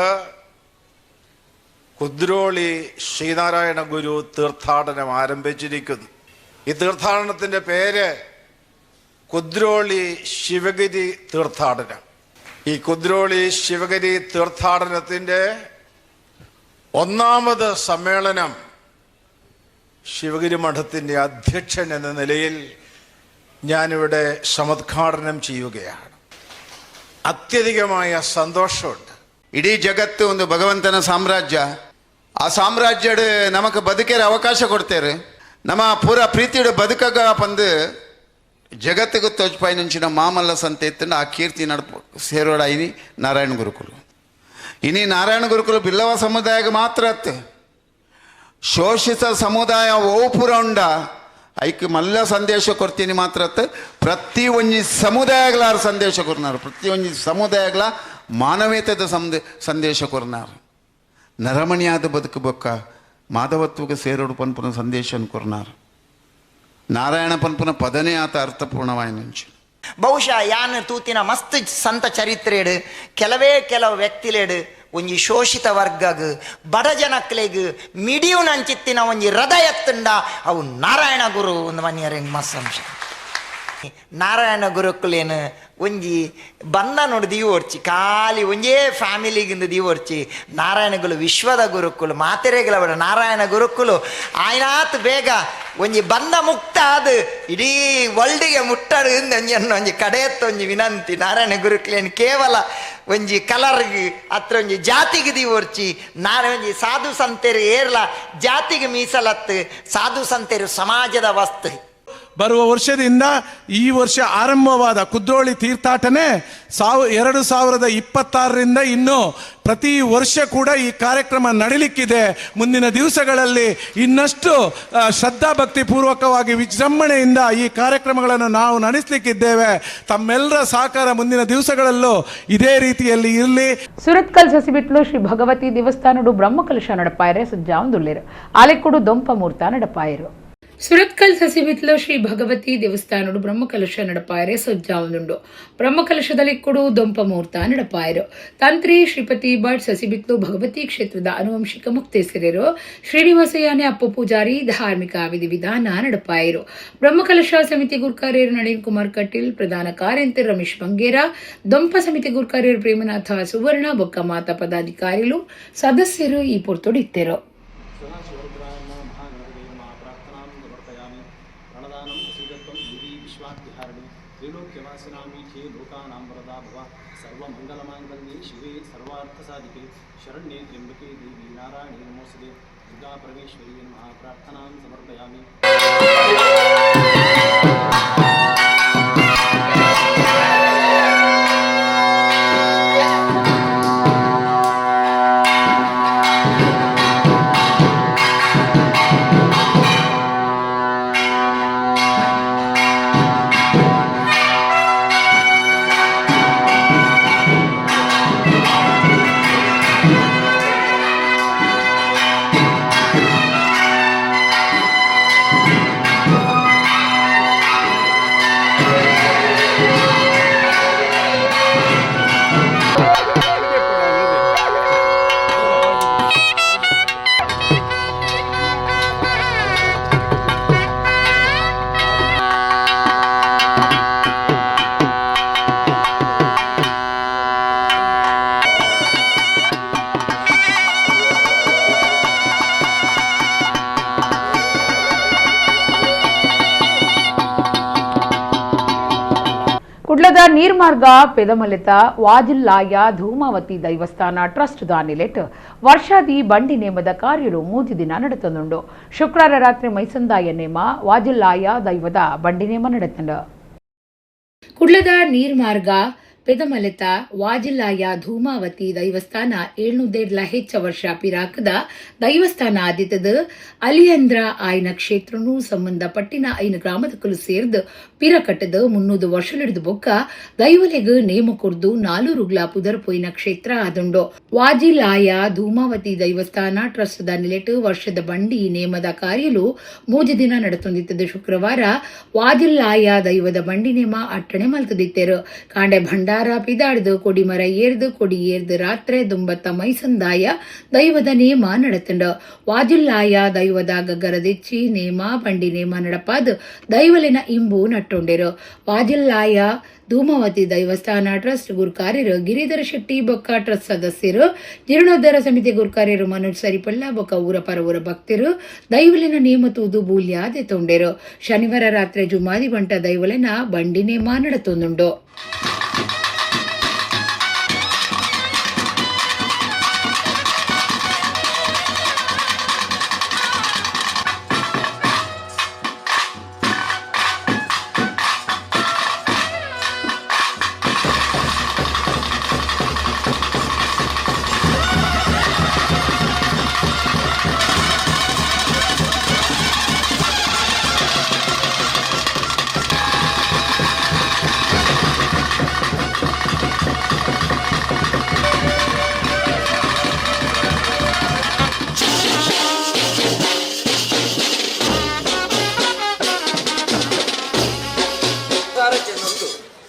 കുദ്രോളി ശ്രീനാരായണ ഗുരു തീർത്ഥാടനം ആരംഭിച്ചിരിക്കുന്നു. ഈ തീർത്ഥാടനത്തിൻ്റെ പേര് കുദ്രോളി ശിവഗിരി തീർത്ഥാടനം. ഈ കുദ്രോളി ശിവഗിരി തീർത്ഥാടനത്തിൻ്റെ ഒന്നാമത് സമ്മേളനം ശിവഗിരി മഠത്തിൻ്റെ അധ്യക്ഷൻ എന്ന നിലയിൽ ഞാനിവിടെ സമുദ്ഘാടനം ചെയ്യുകയാണ്. ಅತ್ಯಧಿಕമായ ಸಂತೋಷമുണ്ട്. ಇಡೀ ಜಗತ್ತು ಒಂದು ಭಗವಂತನ ಸಾಮ್ರಾಜ್ಯ. ಆ ಸಾಮ್ರಾಜ್ಯಡ್ ನಮಗೆ ಬದುಕೇರ ಅವಕಾಶ ಕೊಡ್ತೇರು. ನಮ್ಮ ಪೂರ ಪ್ರೀತಿയുടെ ಬದುಕಗ ಬಂದು ಜಗತ್ತಿಗೆ ತೋಚ್ಪಾಯಿ నుంచిన ಮಾಮಲ್ಲ ಸಂತೆ ಎತ್ತಂಡು ಆ ಕೀರ್ತಿ ನಡಪು ಸೇರೋಡಾಯಿನಿ ನಾರಾಯಣ ಗುರುಕುಲು. ಇನಿ ನಾರಾಯಣ ಗುರುಕುಲು ಬಿಲ್ಲವ ಸಮುದಾಯಕ್ಕೆ ಮಾತ್ರ ಅತ್ತೆ ಶೋಷಿತ ಸಮುದಾಯ ಓಪುರ ಉಂಡ ಐಕ್ ಮಲ್ಲ ಸಂದೇಶ ಕೊಡ್ತೀನಿ ಮಾತ್ರ ಪ್ರತಿ ಒಂಜಿ ಸಮುದಾಯಗಳಾರು ಸಂದೇಶ ಕೊರ್ನಾರು. ಪ್ರತಿ ಒಂಜಿ ಸಮುದಾಯಗಳ ಮಾನವೀಯತೆದ ಸಂದೇಶ ಕೊರ್ನಾರು. ನರಮಣಿಯಾದ ಬದುಕು ಬೊಕ್ಕ ಮಾಧವತ್ವಕ್ಕೆ ಸೇರೋಡು ಪನ್ಪುನ ಸಂದೇಶ ಕೊರ್ನಾರು. ನಾರಾಯಣ ಪನ್ಪುನ ಪದನೇ ಆತ ಅರ್ಥಪೂರ್ಣವಾಯಿ నుంచి. ಬಹುಶಃ ಯಾನ್ ತೂತಿನ ಮಸ್ತ್ ಸಂತ ಚರಿತ್ರೆಡು ಕೆಲವು ವ್ಯಕ್ತಿಲೇಡು ಒಂಜಿ ಶೋಷಿತ ವರ್ಗಗ್ ಬಡ ಜನಕ್ಲೆಗ್ ಮಿಡಿಯು ನಂಚಿತ್ತಿನ ಒಂಜಿ ಹೃದಯ ಎತ್ತಂಡ ಅವು ನಾರಾಯಣ ಗುರು ಒಂದು ಮನ್ಯರ ಮಸ್ತ್ ಅಂಶ. ನಾರಾಯಣ ಗುರುಕುಲೇನು ಒಂಜಿ ಬಂದ ನೋಡಿ ದೀವು ಹೊರ್ಚಿ ಖಾಲಿ ಒಂಜೇ ಫ್ಯಾಮಿಲಿಗಿಂದ ದೀವು ಹೊರ್ಚಿ ನಾರಾಯಣ ಗುರು ವಿಶ್ವದ ಗುರುಕುಲು ಮಾತೆರೆಗಳ ಬಡ ನಾರಾಯಣ ಗುರುಕುಲು ಆಯ್ನಾತ್ ಬೇಗ ಒಂಜಿ ಬಂದ ಮುಕ್ತ ಅದು ಇಡೀ ವರ್ಲ್ಡ್ಗೆ ಮುಟ್ಟಡು ಒಂಜಿ ಕಡೆಯತ್ತ ಒಂಜಿ ವಿನಂತಿ. ನಾರಾಯಣ ಗುರುಕುಲೇನು ಕೇವಲ ಒಂಜಿ ಕಲರ್ಗೆ ಅತ್ರ ಒಂಜಿ ಜಾತಿಗೆ ದೀವು ಹೊರ್ಚಿ ಒಂಜಿ ಸಾಧು ಸಂತೆರು ಏರ್ಲ ಜಾತಿಗೆ ಮೀಸಲತ್ತು ಸಾಧು ಸಂತೆರು ಸಮಾಜದ ವಸ್ತು ಬರುವ ವರ್ಷದಿಂದ ಈ ವರ್ಷ ಆರಂಭವಾದ ಕುದ್ರೋಳಿ ತೀರ್ಥಾಟನೆ 2026ರಿಂದ ಇನ್ನು ಪ್ರತಿ ವರ್ಷ ಕೂಡ ಈ ಕಾರ್ಯಕ್ರಮ ನಡೀಲಿಕ್ಕಿದೆ. ಮುಂದಿನ ದಿವಸಗಳಲ್ಲಿ ಇನ್ನಷ್ಟು ಶ್ರದ್ಧಾಭಕ್ತಿ ಪೂರ್ವಕವಾಗಿ ವಿಜೃಂಭಣೆಯಿಂದ ಈ ಕಾರ್ಯಕ್ರಮಗಳನ್ನು ನಾವು ನಡೆಸಲಿಕ್ಕಿದ್ದೇವೆ. ತಮ್ಮೆಲ್ಲರ ಸಹಕಾರ ಮುಂದಿನ ದಿವಸಗಳಲ್ಲೂ ಇದೇ ರೀತಿಯಲ್ಲಿ ಇರಲಿ. ಸುರತ್ಕಲ್ ಸಸಿಬಿಟ್ಲು ಶ್ರೀ ಭಗವತಿ ದೇವಸ್ಥಾನಡು ಬ್ರಹ್ಮಕಲಶ ನಡಪಾಯರೆ ಸಜ್ಜಾವಂದುಲ್ಲೇರು ಆಲೆಕ್ಕುಡು ದೊಂಪ ಮೂರ್ತ ನಡಪಾಯರು. ಸುರತ್ಕಲ್ ಸಸಿಬಿತ್ಲು ಶ್ರೀ ಭಗವತಿ ದೇವಸ್ಥಾನಡು ಬ್ರಹ್ಮಕಲಶ ನಡಪಾಯರೆ ಸಜ್ಜಾವಂದುಂಡು ಬ್ರಹ್ಮಕಲಶದಲ್ಲಿ ಕೊಡು ದೊಂಪ ಮುಹೂರ್ತ ನಡಪಾಯರು. ತಂತ್ರಿ ಶ್ರೀಪತಿ ಭಟ್ ಸಸಿಬಿತ್ಲು ಭಗವತಿ ಕ್ಷೇತ್ರದ ಅನುವಂಶಿಕ ಮುಕ್ತೇಸರರು ಶ್ರೀನಿವಾಸಯ್ಯನೆ ಅಪ್ಪು ಪೂಜಾರಿ ಧಾರ್ಮಿಕ ವಿಧಿವಿಧಾನ ನಡಪಾಯರು. ಬ್ರಹ್ಮಕಲಶ ಸಮಿತಿ ಗುರ್ಕಾರ್ಯರು ನಳಿನ್ ಕುಮಾರ್ ಕಟೀಲ್, ಪ್ರಧಾನ ಕಾರ್ಯಂತರ ರಮೇಶ್ ಬಂಗೇರ, ದೊಂಪ ಸಮಿತಿ ಗುರ್ಕಾರ್ಯರು ಪ್ರೇಮನಾಥ ಸುವರ್ಣ ಬೊಕ್ಕ ಮಾತಾ ಪದಾಧಿಕಾರಿಗಳು ಸದಸ್ಯರು ಈ ಪೊರ್ತೊಡಿತ್ತರು. ತ್ರಿಲೋಕ್ಯವಾಸಿನಾಮೀಠೆ ಲೋಕಾನಾಂಬರದಾ ಭವ ಸರ್ವಮಂಗಲಮಾಂಗಲ್ಯೆ ಶಿವೆ ಸರ್ವಾರ್ಥಸಾಧಿಕೆ ಶರಣ್ಯೆ ತ್ರ್ಯಂಬಕೆ ದೇವಿ ನಾರಾಯಣಿ ನಮೋಸ್ತುತೆ ದುರ್ಗಾ ಪರಮೇಶ್ವರಿ ನಮಃ ಪ್ರಾರ್ಥನಾಂ ಸಮರ್ಪಯಾಮಿ. ಕುಡ್ಲದ ನೀರ್ಮಾರ್ಗ ಪೆದಮಲಿತ ವಾಜಿಲ್ಲಾಯ ಧೂಮಾವತಿ ದೈವಸ್ಥಾನ ಟ್ರಸ್ಟ್ ದಾನಿಲೆಟ್ ವರ್ಷಾದಿ ಬಂಡಿ ನೇಮದ ಕಾರ್ಯರು 3 ದಿನ ನಡೆತನುಂಡು. ಶುಕ್ರವಾರ ರಾತ್ರಿ ಮೈಸಂದಾಯ ನೇಮ ವಾಜಿಲ್ಲಾಯ ದೈವದ ಬಂಡಿ ನೇಮ ನಡೆತಂಡು. ಕುಡ್ಲದ ನೀರ್ಮಾರ್ಗ ಪೆದಮಲಿತ ವಾಜಿಲ್ಲಾಯ ಧೂಮಾವತಿ ದೈವಸ್ಥಾನ 700 ಹೆಚ್ಚ ವರ್ಷ ಪಿರಾಕದ ದೈವಸ್ಥಾನ ಆದಿತದ ಅಲಿಯಂದ್ರ ಆಯ್ನ ಕ್ಷೇತ್ರನು ಸಂಬಂಧಪಟ್ಟಿನ 5 ಗ್ರಾಮದಕ್ಕಲು ಸೇರ್ದು ಪಿರಕಟ್ಟದ 300 ವರ್ಷಲಿಡಿದು ಬೊಕ್ಕ ದೈವಲೆಗ್ ನೇಮ ಕೊರ್ದು 4 ರುಗ್ಲ ಪುದರ್ ಪೋಯಿನ ಕ್ಷೇತ್ರ ಆದುಂಡು. ವಾಜಿಲ್ಲಾಯ ಧೂಮಾವತಿ ದೈವಸ್ಥಾನ ಟ್ರಸ್ಟ್ ದಾನಿಲೆಟ್ ವರ್ಷದ ಬಂಡಿ ನೇಮದ ಕಾರ್ಯಲು 3 ದಿನ ನಡೆತೊಂದಿತ್ತದ. ಶುಕ್ರವಾರ ವಾಜಿಲ್ಲಾಯ ದೈವದ ಬಂಡಿ ನೇಮ ಅಟ್ಟಣೆ ಮಲ್ತದಿತ್ತೇರು. ಕಾಂಡೆ ಭಂಡಾರ ಪಿದಾಡ್ದು ಕೊಡಿಮರ ಏರ್ದು ಕೊಡಿ ಏರ್ದು ರಾತ್ರಿ ದುಂಬತ್ತ ಮೈಸಂದಾಯ ದೈವದ ನೇಮ ನಡೆತಂಡು. ವಾಜಿಲ್ಲಾಯ ದೈವದ ಗಗ್ಗರದೆಚ್ಚಿ ನೇಮ ಬಂಡಿ ನೇಮ ನಡಪಾದು ದೈವಲಿನ ಇಂಬು ನಟ್ಟೊಂಡೆರು. ವಾಜಿಲ್ಲಾಯ ಧೂಮಾವತಿ ದೈವಸ್ಥಾನ ಟ್ರಸ್ಟ್ ಗುರ್ಕಾರ್ಯರು ಗಿರಿಧರ ಶೆಟ್ಟಿ ಬೊಕ್ಕ ಟ್ರಸ್ಟ್ ಸದಸ್ಯರು, ಜೀರ್ಣೋದ್ಧಾರ ಸಮಿತಿ ಗುರ್ಕಾರ್ಯರು ಮನೋಜ್ ಸರಿಪಳ್ಳ ಬೊಕ್ಕ ಊರ ಪರವೂರ ಭಕ್ತರು ದೈವಲಿನ ನೇಮ ತೂದು ಬೂಲ್ಯಾದೆ ತೊಂಡೆರು. ಶನಿವಾರ ರಾತ್ರಿ ಜುಮಾದಿ ಬಂಟ ದೈವಲಿನ ಬಂಡಿ ನೇಮ ನಡೆತೊಂದುಂಡು.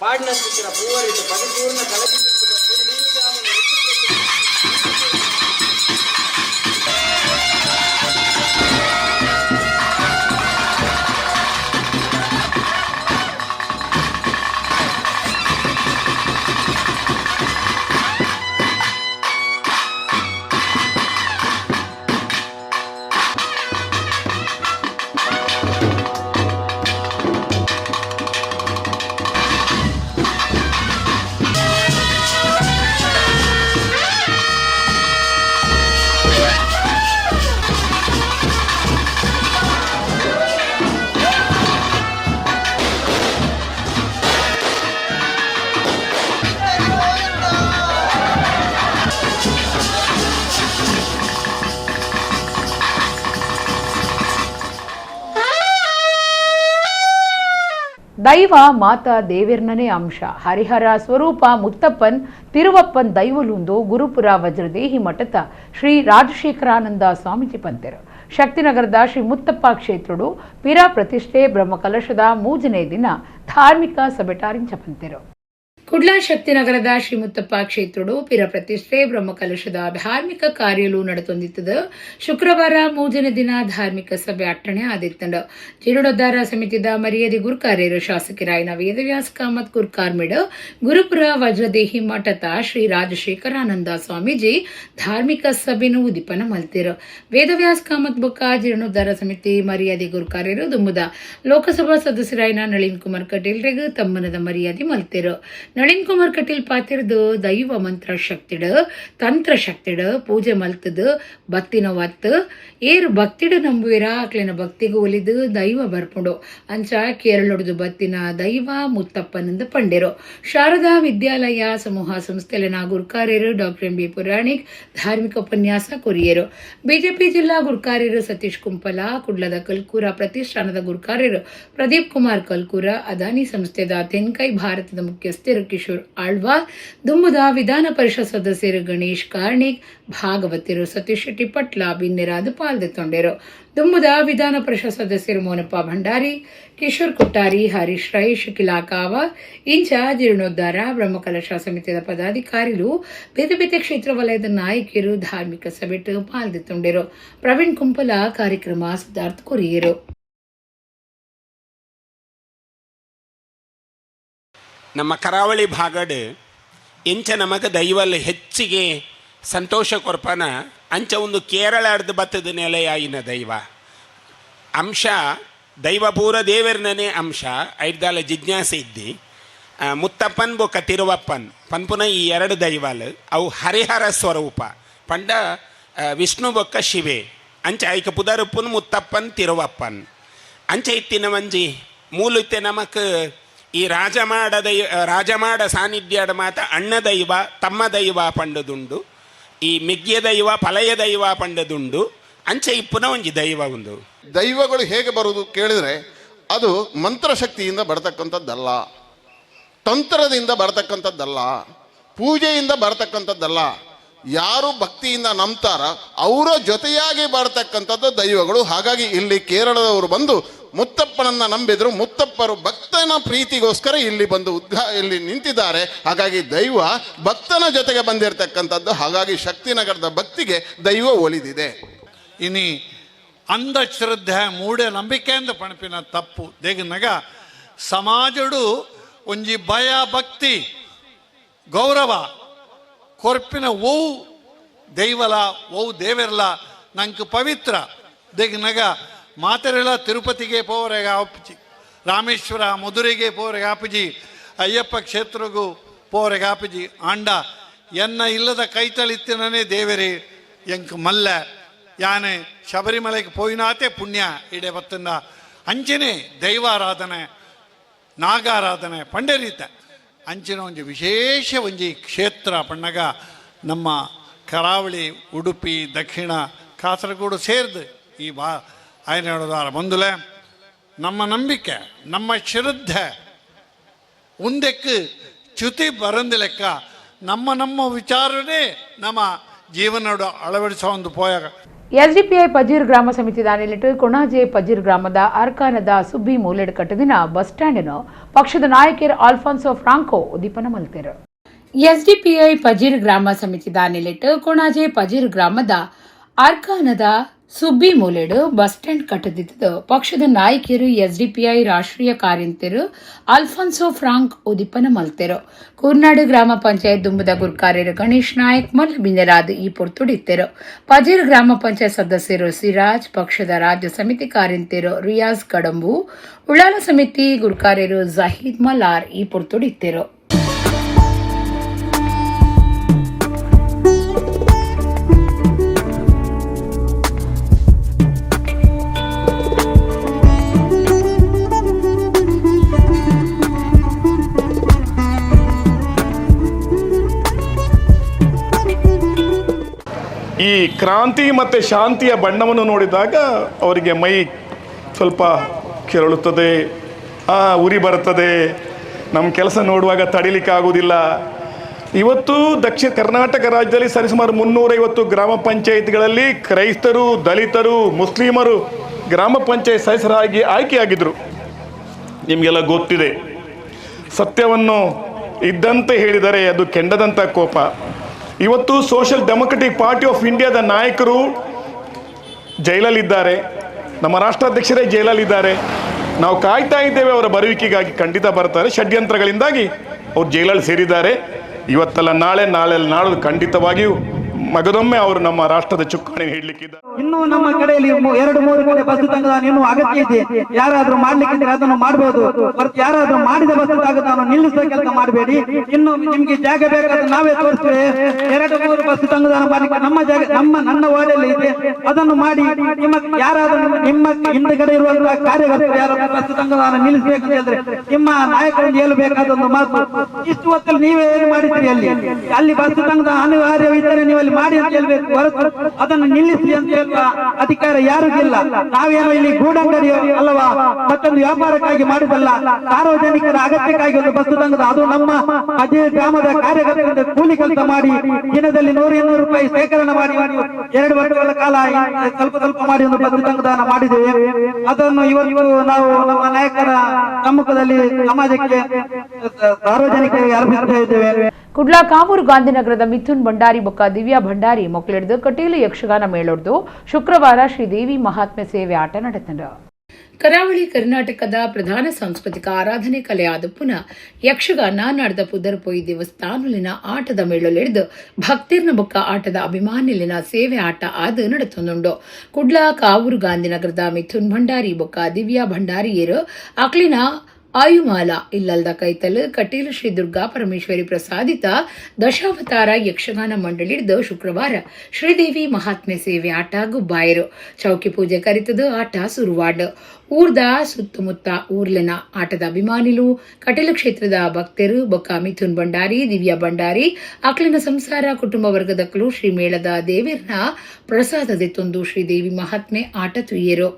ಪಾಡ್ನಂತಿನ ಮೂವರಿದ್ದು ಪರಿಪೂರ್ಣ ಕಳಕಿ ದೈವ ಮಾತಾ ದೇವಿರ್ನನೇ ಅಂಶ ಹರಿಹರ ಸ್ವರೂಪ ಮುತ್ತಪ್ಪನ್ ತಿರುವಪ್ಪನ್ ದೈವಲುಂದು ಗುರುಪುರ ವಜ್ರದೇಹಿ ಮಠದ ಶ್ರೀ ರಾಜಶೇಖರಾನಂದ ಸ್ವಾಮೀಜಿ ಪಂತೆರು ಶಕ್ತಿನಗರದ ಶ್ರೀ ಮುತ್ತಪ್ಪ ಕ್ಷೇತ್ರಡು ಪಿರ ಪ್ರತಿಷ್ಠೆ ಬ್ರಹ್ಮಕಲಶದ ಮೂಜನೇ ದಿನ ಧಾರ್ಮಿಕ ಸಭೆಟಾರಿಂಚ ಪಂತೆರು ಕುಡ್ಲ ಶಕ್ತಿನಗರದ ಶ್ರೀ ಮುತ್ತಪ್ಪ ಕ್ಷೇತ್ರಡು ಪಿರ ಪ್ರತಿಷ್ಠೆ ಬ್ರಹ್ಮಕಲಶದ ಧಾರ್ಮಿಕ ಕಾರ್ಯಲು ನಡೆತೊಂದಿತ್ತದ ಶುಕ್ರವಾರ ಮೂಜನೇ ದಿನ ಧಾರ್ಮಿಕ ಸಭೆ ಅಟ್ಟಣೆ ಆದಿತ್ತಂಡ ಜೀರ್ಣೋದ್ಧಾರ ಸಮಿತಿದ ಮರ್ಯಾದೆ ಗುರುಕಾರ್ಯರು ಶಾಸಕರಾಯನ ವೇದವ್ಯಾಸ ಕಾಮತ್ ಗುರುಕಾರ್ಮಿಡ ಗುರುಪುರ ವಜ್ರದೇಹಿ ಮಠದ ಶ್ರೀ ರಾಜಶೇಖರಾನಂದ ಸ್ವಾಮೀಜಿ ಧಾರ್ಮಿಕ ಸಭೆನು ಉದಿಪನ ಮಲ್ತಿರು ವೇದವ್ಯಾಸ ಕಾಮತ್ ಬೊಕ್ಕ ಜೀರ್ಣೋದ್ಧಾರ ಸಮಿತಿ ಮರ್ಯಾದೆ ಗುರುಕಾರ್ಯರು ದುಮ್ಮದ ಲೋಕಸಭಾ ಸದಸ್ಯರಾಯನ ನಳಿನ್ ಕುಮಾರ್ ಕಟೀಲ್ ತಮ್ಮನದ ಮರ್ಯಾದೆ ಮಲ್ತಿರು ನಳಿನ್ ಕುಮಾರ್ ಕಟೀಲ್ ಪಾತಿರ್ದು ದೈವ ಮಂತ್ರ ಶಕ್ತಿಡ ತಂತ್ರ ಶಕ್ತಿಡ ಪೂಜೆ ಮಲ್ತದ ಭಕ್ತಿನ ಒತ್ತು ಏರು ಭಕ್ತಿಡ ನಂಬುವಿರ ಆಕ್ಲಿನ ಭಕ್ತಿಗೆ ಒಲಿದು ದೈವ ಬರ್ಪುಂಡು ಅಂಚ ಕೇರಳೊಡ್ದು ಬತ್ತಿನ ದೈವ ಮುತ್ತಪ್ಪನಂದು ಪಂಡಿರು ಶಾರದಾ ವಿದ್ಯಾಲಯ ಸಮೂಹ ಸಂಸ್ಥೆಲಿನ ಗುರುಕಾರ್ಯರು ಡಾಕ್ಟರ್ ಎಂ ಬಿ ಪುರಾಣಿಕ್ ಧಾರ್ಮಿಕ ಉಪನ್ಯಾಸ ಕೊರಿಯರು ಬಿಜೆಪಿ ಜಿಲ್ಲಾ ಗುರುಕಾರ್ಯರು ಸತೀಶ್ ಕುಂಪಲ ಕುಡ್ಲದ ಕಲ್ಕೂರ ಪ್ರತಿಷ್ಠಾನದ ಗುರುಕಾರ್ಯರು ಪ್ರದೀಪ್ ಕುಮಾರ್ ಕಲ್ಕೂರ ಅದಾನಿ ಸಂಸ್ಥೆದ ತೆನ್ಕೈ ಭಾರತದ ಮುಖ್ಯಸ್ಥರು ಕಿಶೋರ್ ಆಳ್ವಾ ದುಮ್ಮದ ವಿಧಾನ ಪರಿಷತ್ ಸದಸ್ಯರು ಗಣೇಶ್ ಕಾರ್ಣಿಕ್ ಭಾಗವತರು ಸತೀಶ್ ಶೆಟ್ಟಿ ಪಟ್ಲ ಬಿನ್ನೆರಾದು ಪಾಲ್ಗೊಂಡಿರು ದುಮ್ಮದ ವಿಧಾನ ಪರಿಷತ್ ಸದಸ್ಯರು ಮೋನಪ್ಪ ಭಂಡಾರಿ ಕಿಶೋರ್ ಕೊಟ್ಟಾರಿ ಹರೀಶ್ ರೈ ಶಕಿಲಾ ಕಾವ ಇಂಚ ಜೀರ್ಣೋದ್ಧಾರ ಬ್ರಹ್ಮಕಲಶ ಸಮಿತಿಯ ಪದಾಧಿಕಾರಿಗಳು ಬೇರೆ ಬೇರೆ ಕ್ಷೇತ್ರ ವಲಯದ ನಾಯಕಿಯರು ಧಾರ್ಮಿಕ ಸಭೆಟ್ಟು ಪಾಲ್ಗೊಂಡಿರು ಪ್ರವೀಣ್ ಕುಂಪಲ ಕಾರ್ಯಕ್ರಮ ಸಿದ್ಧಾರ್ಥ ಕೊರಿಯರು ನಮ್ಮ ಕರಾವಳಿ ಭಾಗಡ್ ಇಂಚ ನಮಗೆ ದೈವಲ್ಲಿ ಹೆಚ್ಚಿಗೆ ಸಂತೋಷ ಕೊರ್ಪನ ಅಂಚ ಒಂದು ಕೇರಳ ಅರ್ಧ ಬತ್ತದ ನೆಲೆಯಾಯಿನ ದೈವ ಅಂಶ ದೈವ ಪೂರ ದೇವರನೇ ಅಂಶ ಐದಾಲ ಜಿಜ್ಞಾಸೆ ಇದ್ದಿ ಮುತ್ತಪ್ಪನ್ ಬೊಕ್ಕ ತಿರುವಪ್ಪನ್ ಪನ್ಪುನ ಈ ಎರಡು ದೈವಾಲು ಅವು ಹರಿಹರ ಸ್ವರೂಪ ಪಂಡ ವಿಷ್ಣು ಬೊಕ್ಕ ಶಿವೆ ಅಂಚ ಐಕ ಪುದರುಪ್ಪನ್ ಮುತ್ತಪ್ಪನ್ ತಿರುವಪ್ಪನ್ ಅಂಚ ಇತ್ತಿನ ಮಂಜಿ ಮೂಲು ಇತ್ತೆ ನಮಕ್ ಈ ರಾಜಮಾಡ ಸಾನ್ನಿಧ್ಯದ ಮಾತ ಅಣ್ಣ ದೈವ ತಮ್ಮ ದೈವ ಪಂಡದುಂಡು ಈ ಮಿಗ್ಯ ದೈವ ಫಲಯ ದೈವ ಪಂಡದುಂಡು ಅಂಚೆ ಇಪ್ಪುನ ಒಂಜಿ ದೈವ ಒಂದು ದೈವಗಳು ಹೇಗೆ ಬರುವುದು ಕೇಳಿದರೆ ಅದು ಮಂತ್ರಶಕ್ತಿಯಿಂದ ಬರ್ತಕ್ಕಂಥದ್ದಲ್ಲ, ತಂತ್ರದಿಂದ ಬರ್ತಕ್ಕಂಥದ್ದಲ್ಲ, ಪೂಜೆಯಿಂದ ಬರ್ತಕ್ಕಂಥದ್ದಲ್ಲ. ಯಾರು ಭಕ್ತಿಯಿಂದ ನಂಬ್ತಾರ ಅವರ ಜೊತೆಯಾಗಿ ಬರ್ತಕ್ಕಂಥದ್ದು ದೈವಗಳು. ಹಾಗಾಗಿ ಇಲ್ಲಿ ಕೇರಳದವರು ಬಂದು ಮುತ್ತಪ್ಪನನ್ನ ನಂಬಿದ್ರು. ಮುತ್ತಪ್ಪರು ಭಕ್ತನ ಪ್ರೀತಿಗೋಸ್ಕರ ಇಲ್ಲಿ ಬಂದು ಇಲ್ಲಿ ನಿಂತಿದ್ದಾರೆ. ಹಾಗಾಗಿ ದೈವ ಭಕ್ತನ ಜೊತೆಗೆ ಬಂದಿರತಕ್ಕಂಥದ್ದು. ಹಾಗಾಗಿ ಶಕ್ತಿನಗರದ ಭಕ್ತಿಗೆ ದೈವ ಒಲಿದಿದೆ. ಇನಿ ಅಂಧಶ್ರದ್ಧೆ ಮೂಢನಂಬಿಕೆಯಿಂದ ಪಣಪಿನ ತಪ್ಪು ದೇಗನಗ ಸಮಾಜಡು ಒಂಜಿ ಭಯ ಭಕ್ತಿ ಗೌರವ ಕೊರ್ಪಿನ ಓವು ದೈವಲ ಓವು ದೇವೆರ್ಲ ನಂಗೆ ಪವಿತ್ರ ದೇಗನಗ ಮಾತೆರೆಲ್ಲ ತಿರುಪತಿಗೆ ಪೋರೆಗ ಆಪುಜಿ, ರಾಮೇಶ್ವರ ಮಧುರೆಗೆ ಪೋರೆಗ ಆಪುಜಿ, ಅಯ್ಯಪ್ಪ ಕ್ಷೇತ್ರಗೂ ಪೋರೆಗ ಆಪುಜಿ. ಆಂಡ ಎನ್ನ ಇಲ್ಲದ ಕೈತಳಿತ್ತಿನೇ ದೇವರೇ ಎಂಕ್ ಮಲ್ಲ ಯಾನೆ ಶಬರಿಮಲೆಗೆ ಪೋಯಿನಾತೆ ಪುಣ್ಯ ಇಡೆ ಬತ್ತಂದ ಅಂಚನೆ ದೈವಾರಾಧನೆ ನಾಗಾರಾಧನೆ ಪಂಡರೀತ ಅಂಚಿನ ಒಂಜಿ ವಿಶೇಷ ಒಂಜಿ ಕ್ಷೇತ್ರ ಪಣ್ಣಗ ನಮ್ಮ ಕರಾವಳಿ ಉಡುಪಿ ದಕ್ಷಿಣ ಕಾಸರಗೋಡು ಸೇರಿದು ಈ ಆಯ್ನ ಹೇಳೋದಾರ ಬಂದುಲೆ ನಮ್ಮ ನಂಬಿಕೆ ನಮ್ಮ ಶ್ರದ್ಧೆ ಉಂದಕ್ಕೆ ಚ್ಯುತಿ ಬರಂದು ಲೆಕ್ಕ ನಮ್ಮ ವಿಚಾರನೇ ನಮ್ಮ ಜೀವನ ಅಳವಡಿಸೋ ಒಂದು ಪೋಯಾಗ ಎಸ್ಡಿಪಿಐ ಪಜೀರ್ ಗ್ರಾಮ ಸಮಿತಿ ದಾನಿಲಿಟ್ಟು ಕೊಣಾಜೆ ಪಜೀರ್ ಗ್ರಾಮದ ಅರ್ಕಾನದ ಸುಬ್ಬಿ ಮೂಲೆಡ್ ಕಟ್ಟದಿನ ಬಸ್ ಸ್ಟ್ಯಾಂಡ್ ಪಕ್ಷದ ನಾಯಕರು ಆಲ್ಫಾನ್ಸೋ ಫ್ರಾಂಕೋ ಉದ್ದೀಪನ ಮಲ್ತೇರು. ಎಸ್ಡಿಪಿಐ ಪಜೀರ್ ಗ್ರಾಮ ಸಮಿತಿ ದಾನಿಲಿಟ್ಟು ಕೊಣಾಜೆ ಪಜೀರ್ ಗ್ರಾಮದ ಅರ್ಕಾನದ ಸುಬ್ಬಿ ಮೂಲೆಡು ಬಸ್ ಸ್ಟ್ಯಾಂಡ್ ಕಟ್ಟದಿದ್ದು ಪಕ್ಷದ ನಾಯಕರು ಎಸ್ಡಿಪಿಐ ರಾಷ್ಟ್ರೀಯ ಕಾರ್ಯಂತರು ಅಲ್ಫಾನ್ಸೋ ಫ್ರಾಂಕ್ ಉದಿಪನ ಮಲ್ತೆರು. ಕೂರ್ನಾಡು ಗ್ರಾಮ ಪಂಚಾಯತ್ ದುಂಬದ ಗುರುಕಾರ್ಯರು ಗಣೇಶ್ ನಾಯಕ್ ಮಲ್ಲ ಬಿಂದರಾದ್ ಈ ಪೊರ್ತುಡಿತ್ತರು. ಪಜೀರ್ ಗ್ರಾಮ ಪಂಚಾಯತ್ ಸದಸ್ಯರು ಸಿರಾಜ್, ಪಕ್ಷದ ರಾಜ್ಯ ಸಮಿತಿ ಕಾರ್ಯಂತರು ರಿಯಾಜ್ ಕಡಂಬು, ಉಳ್ಳಾಲ ಸಮಿತಿ ಗುರುಕಾರ್ಯರು ಜಹೀದ್ ಮಲಾರ್ ಈ ಪೊರ್ತುಡಿತ್ತರು. ಈ ಕ್ರಾಂತಿ ಮತ್ತು ಶಾಂತಿಯ ಬಣ್ಣವನ್ನು ನೋಡಿದಾಗ ಅವರಿಗೆ ಮೈ ಸ್ವಲ್ಪ ಕೆರಳುತ್ತದೆ, ಉರಿ ಬರ್ತದೆ, ನಮ್ಮ ಕೆಲಸ ನೋಡುವಾಗ ತಡಿಲಿಕ್ಕೆ ಆಗುವುದಿಲ್ಲ. ಇವತ್ತು ದಕ್ಷಿಣ ಕರ್ನಾಟಕ ರಾಜ್ಯದಲ್ಲಿ ಸರಿಸುಮಾರು 350 ಗ್ರಾಮ ಪಂಚಾಯತ್ಗಳಲ್ಲಿ ಕ್ರೈಸ್ತರು, ದಲಿತರು, ಮುಸ್ಲಿಮರು ಗ್ರಾಮ ಪಂಚಾಯತ್ ಸದಸ್ಯರಾಗಿ ಆಯ್ಕೆಯಾಗಿದ್ದರು. ನಿಮಗೆಲ್ಲ ಗೊತ್ತಿದೆ. ಸತ್ಯವನ್ನು ಇದ್ದಂತೆ ಹೇಳಿದರೆ ಅದು ಕೆಂಡದಂಥ ಕೋಪ. ಇವತ್ತು ಸೋಷಿಯಲ್ ಡೆಮೊಕ್ರೆಟಿಕ್ ಪಾರ್ಟಿ ಆಫ್ ಇಂಡಿಯಾದ ನಾಯಕರು ಜೈಲಲ್ಲಿದ್ದಾರೆ, ನಮ್ಮ ರಾಷ್ಟ್ರಾಧ್ಯಕ್ಷರೇ ಜೈಲಲ್ಲಿದ್ದಾರೆ. ನಾವು ಕಾಯ್ತಾ ಇದ್ದೇವೆ ಅವರ ಬರುವಿಕೆಗಾಗಿ. ಖಂಡಿತ ಬರ್ತಾರೆ. ಷಡ್ಯಂತ್ರಗಳಿಂದಾಗಿ ಅವ್ರು ಜೈಲಲ್ಲಿ ಸೇರಿದ್ದಾರೆ. ಇವತ್ತಲ್ಲ ನಾಳೆ, ನಾಡೋದು ಖಂಡಿತವಾಗಿಯೂ ಮಗದೊಮ್ಮೆ ಅವರು ನಮ್ಮ ರಾಷ್ಟ್ರದ ಚುಕ್ಕಾಣಿ ಹಿಡ್ಲಿಕ್ಕಿದ್ದಾರೆ. ಇನ್ನು ನಮ್ಮ ಕಡೆಯಲ್ಲಿ 2-3 ಕಡೆ ಬಸ್ ತಂಗದಾನ ಇನ್ನೂ ಅಗತ್ಯ ಇದೆ. ಯಾರಾದ್ರೂ ಮಾಡ್ಲಿಕ್ಕಿದ್ರೆ ಅದನ್ನು ಮಾಡಬಹುದು. ಯಾರಾದ್ರೂ ಮಾಡಿದ ಬಸ್ ತಂಗದಾನ ನಿಲ್ಲಿಸುವ ಕೆಲಸ ಮಾಡಬೇಡಿ. ಇನ್ನು ನಿಮ್ಗೆ ಜಾಗ ಬೇಕಾದ್ರೆ ನಾವೇ ತೋರಿಸ್ತೇವೆ. 2-3 ಬಸ್ ತಂಗದಾನ ಮಾಡ್ಲಿಕ್ಕೆ ನಮ್ಮ ಜಾಗ ನನ್ನ ವಾರ್ಡಲ್ಲಿ ಇದೆ. ಅದನ್ನು ಮಾಡಿ ಯಾರಾದ್ರೂ ನಿಮ್ಮ ಹಿಂದುಗಡೆ ಇರುವಂತಹ ಕಾರ್ಯಕರ್ತರು ಯಾರಾದ್ರೂ ಬಸ್ ತಂಗದಾನ ನಿಲ್ಲಿಸಬೇಕಂತ ಹೇಳಿದ್ರೆ ನಿಮ್ಮ ನಾಯಕರಲ್ಲಿ ಹೇಳಬೇಕಾದ ಒಂದು ಮಾತು, ಇಷ್ಟು ಹೊತ್ತಲ್ಲಿ ನೀವೇ ಏನು ಮಾಡಿದ್ರಿ, ಅಲ್ಲಿ ಬಸ್ ತಂಗದಾನ ಅನಿವಾರ್ಯವಿದ್ದರೆ ನೀವು ಅಲ್ಲಿ ಮಾಡಿ ಅಂತ ಹೇಳ್ಬೇಕು ಹೊರತು ಅದನ್ನು ನಿಲ್ಲಿಸಿ ಅಂತ ಹೇಳುವ ಅಧಿಕಾರ ಯಾರಿಗಿಲ್ಲ. ನಾವೇನೋ ಇಲ್ಲಿ ಗೂಡಂಗಡಿ ಅಲ್ಲವಾ, ಮತ್ತೊಂದು ವ್ಯಾಪಾರಕ್ಕಾಗಿ ಮಾಡಿದಲ್ಲ, ಸಾರ್ವಜನಿಕರ ಅಗತ್ಯಕ್ಕಾಗಿ ಒಂದು ಬಸ್ ತಂಗದ. ಅದು ನಮ್ಮ ಅದೇ ಗ್ರಾಮದ ಕಾರ್ಯಕರ್ತರಿಂದ ಕೂಲಿ ಕೆಲಸ ಮಾಡಿ ದಿನದಲ್ಲಿ 100-200 ರೂಪಾಯಿ ಶೇಖರಣೆ ಮಾಡಿ 2 ವರ್ಷಗಳ ಕಾಲ ಸ್ವಲ್ಪ ಮಾಡಿ ಒಂದು ಬಸ್ ತಂಗದಾನ ಮಾಡಿದ್ದೇವೆ. ಅದನ್ನು ಇವತ್ತು ನಾವು ನಮ್ಮ ನಾಯಕರ ಸಮ್ಮುಖದಲ್ಲಿ ಸಮಾಜಕ್ಕೆ ಸಾರ್ವಜನಿಕರಿಗೆ ಅರ್ಪಿಸ್ತಾ ಇದ್ದೇವೆ. ಕುಡ್ಲಾ ಕಾವೂರು ಗಾಂಧಿನಗರದ ಮಿಥುನ್ ಭಂಡಾರಿ ಬೊಕ್ಕ ದಿವ್ಯಾ ಭಂಡಾರಿ ಮೊಕ್ಕಳಿಡ್ದು ಕಟೀಲು ಯಕ್ಷಗಾನ ಮೇಳೊಡ್ದು ಶುಕ್ರವಾರ ಶ್ರೀದೇವಿ ಮಹಾತ್ಮೆ ಸೇವೆ ಆಟ ನಡೆತಂಡ. ಕರಾವಳಿ ಕರ್ನಾಟಕದ ಪ್ರಧಾನ ಸಾಂಸ್ಕೃತಿಕ ಆರಾಧನೆ ಕಲೆಯಾದ ಪುನಃ ಯಕ್ಷಗಾನ ನಡೆದ ಪುದರ್ಪೊಯ್ ದೇವಸ್ಥಾನಲಿನ ಆಟದ ಮೇಳೊಲೆಡ್ದು ಭಕ್ತಿರ್ನ ಬೊಕ್ಕ ಆಟದ ಅಭಿಮಾನಿಲಿನ ಸೇವೆ ಆಟ ಆದ ನಡೆತೊಂದುಂಡು. ಕುಡ್ಲಾ ಕಾವೂರು ಗಾಂಧಿನಗರದ ಮಿಥುನ್ ಭಂಡಾರಿ ಬೊಕ್ಕ ದಿವ್ಯಾ ಭಂಡಾರಿಯರು ಅಕ್ಲಿನ ಆಯುಮಾಲ ಇಲ್ಲಲ್ದ ಕೈತಲ್ ಕಟೀಲು ಶ್ರೀ ದುರ್ಗಾ ಪರಮೇಶ್ವರಿ ಪ್ರಸಾದಿತ ದಶಾವತಾರ ಯಕ್ಷಗಾನ ಮಂಡಳಿಡ್ದು ಶುಕ್ರವಾರ ಶ್ರೀದೇವಿ ಮಹಾತ್ಮೆ ಸೇವೆ ಆಟ ಗುಬ್ಬಾಯರು ಚೌಕಿ ಪೂಜೆ ಕರಿತದ ಆಟ ಸುರುವಾಡ್. ಊರ್ದ ಸುತ್ತಮುತ್ತ ಊರ್ಲಿನ ಆಟದ ಅಭಿಮಾನಿಲು ಕಟೀಲು ಕ್ಷೇತ್ರದ ಭಕ್ತರು ಬೊಕ್ಕ ಮಿಥುನ್ ಭಂಡಾರಿ ದಿವ್ಯಾ ಭಂಡಾರಿ ಅಕ್ಲಿನ ಸಂಸಾರ ಕುಟುಂಬ ವರ್ಗದಕ್ಕಲು ಶ್ರೀ ಮೇಳದ ದೇವಿರ್ನ ಪ್ರಸಾದದೆತ್ತೊಂದು ಶ್ರೀದೇವಿ ಮಹಾತ್ಮೆ ಆಟ ತುಯ್ಯರು.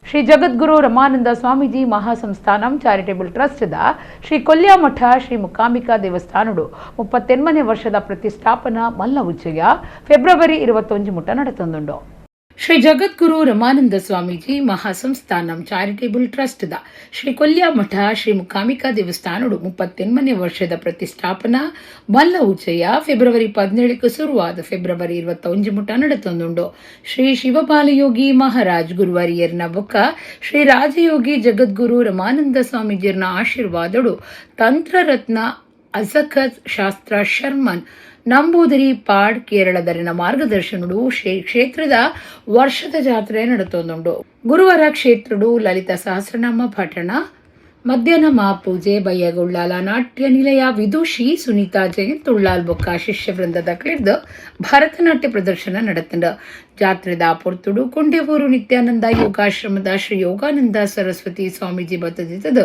ಶ್ರೀ ಜಗದ್ಗುರು ರಮಾನಂದ ಸ್ವಾಮೀಜಿ ಮಹಾಸಂಸ್ಥಾನಂ ಚಾರಿಟೇಬಲ್ ಟ್ರಸ್ಟ್ದ ಶ್ರೀ ಕೊಲ್ಯಾಮಠ ಶ್ರೀ ಮುಕಾಂಬಿಕಾ ದೇವಸ್ಥಾನಡು 38ನೇ ವರ್ಷದ ಪ್ರತಿಷ್ಠಾಪನಾ ಮಲ್ಲ ಉಚ್ಚಯ ಫೆಬ್ರವರಿ 21 ಮುಟ ನಡೆತೊಂದುಂಡು. ಶ್ರೀ ಜಗದ್ಗುರು ರಮಾನಂದ ಸ್ವಾಮೀಜಿ ಮಹಾಸಂಸ್ಥಾನಂ ಚಾರಿಟೇಬಲ್ ಟ್ರಸ್ಟ್ದ ಶ್ರೀ ಕೊಲ್ಯಾಮಠ ಶ್ರೀ ಮುಕಾಂಬಿಕಾ ದೇವಸ್ಥಾನಡು 38ನೇ ವರ್ಷದ ಪ್ರತಿಷ್ಠಾಪನಾ ಮಲ್ಲ ಉಚ್ಚಯ ಫೆಬ್ರವರಿ 17ಕ್ಕೆ ಶುರುವಾದ ಫೆಬ್ರವರಿ 21 ಮುಟ ನಡೆತೊಂದುಂಡು. ಶ್ರೀ ಶಿವಪಾಲಯೋಗಿ ಮಹಾರಾಜ್ ಗುರುವರಿಯರ್ನ ಬೊಕ್ಕ ಶ್ರೀ ರಾಜಯೋಗಿ ಜಗದ್ಗುರು ರಮಾನಂದ ಸ್ವಾಮೀಜಿಯರ್ನ ಆಶೀರ್ವಾದಡು ತಂತ್ರರತ್ನ ಅಜಖತ್ ಶಾಸ್ತ್ರ ಶರ್ಮನ್ ನಂಬೂದಿರಿ ಪಾಡ್ ಕೇರಳದಲ್ಲಿನ ಮಾರ್ಗದರ್ಶನಡು ಶ್ರೀ ಕ್ಷೇತ್ರದ ವರ್ಷದ ಜಾತ್ರೆ ನಡೆತೊಂದುಂಡು. ಗುರುವಾರ ಕ್ಷೇತ್ರಡು ಲಲಿತ ಸಹಸ್ರನಾಮ ಪಠಣ ಮಧ್ಯಾಹ್ನ ಮಹಾಪೂಜೆ ಬಯ್ಯಗುಳ್ಳಾಲ ನಾಟ್ಯ ನಿಲಯ ವಿದುಷಿ ಸುನೀತಾ ಜಯಂತ್ ಉಳ್ಳಾಲ್ ಬೊಕ್ಕ ಶಿಷ್ಯ ವೃಂದದ ಕ್ಲಿಡ್ದು ಭರತನಾಟ್ಯ ಪ್ರದರ್ಶನ ನಡೆತಂಡ. ಜಾತ್ರೆದ ಪೊರ್ತುಡು ಕೊಂಡೆವೂರು ನಿತ್ಯಾನಂದ ಯೋಗಾಶ್ರಮದ ಶ್ರೀ ಯೋಗಾನಂದ ಸರಸ್ವತಿ ಸ್ವಾಮೀಜಿ ಬತ್ತದಿದ್ದದ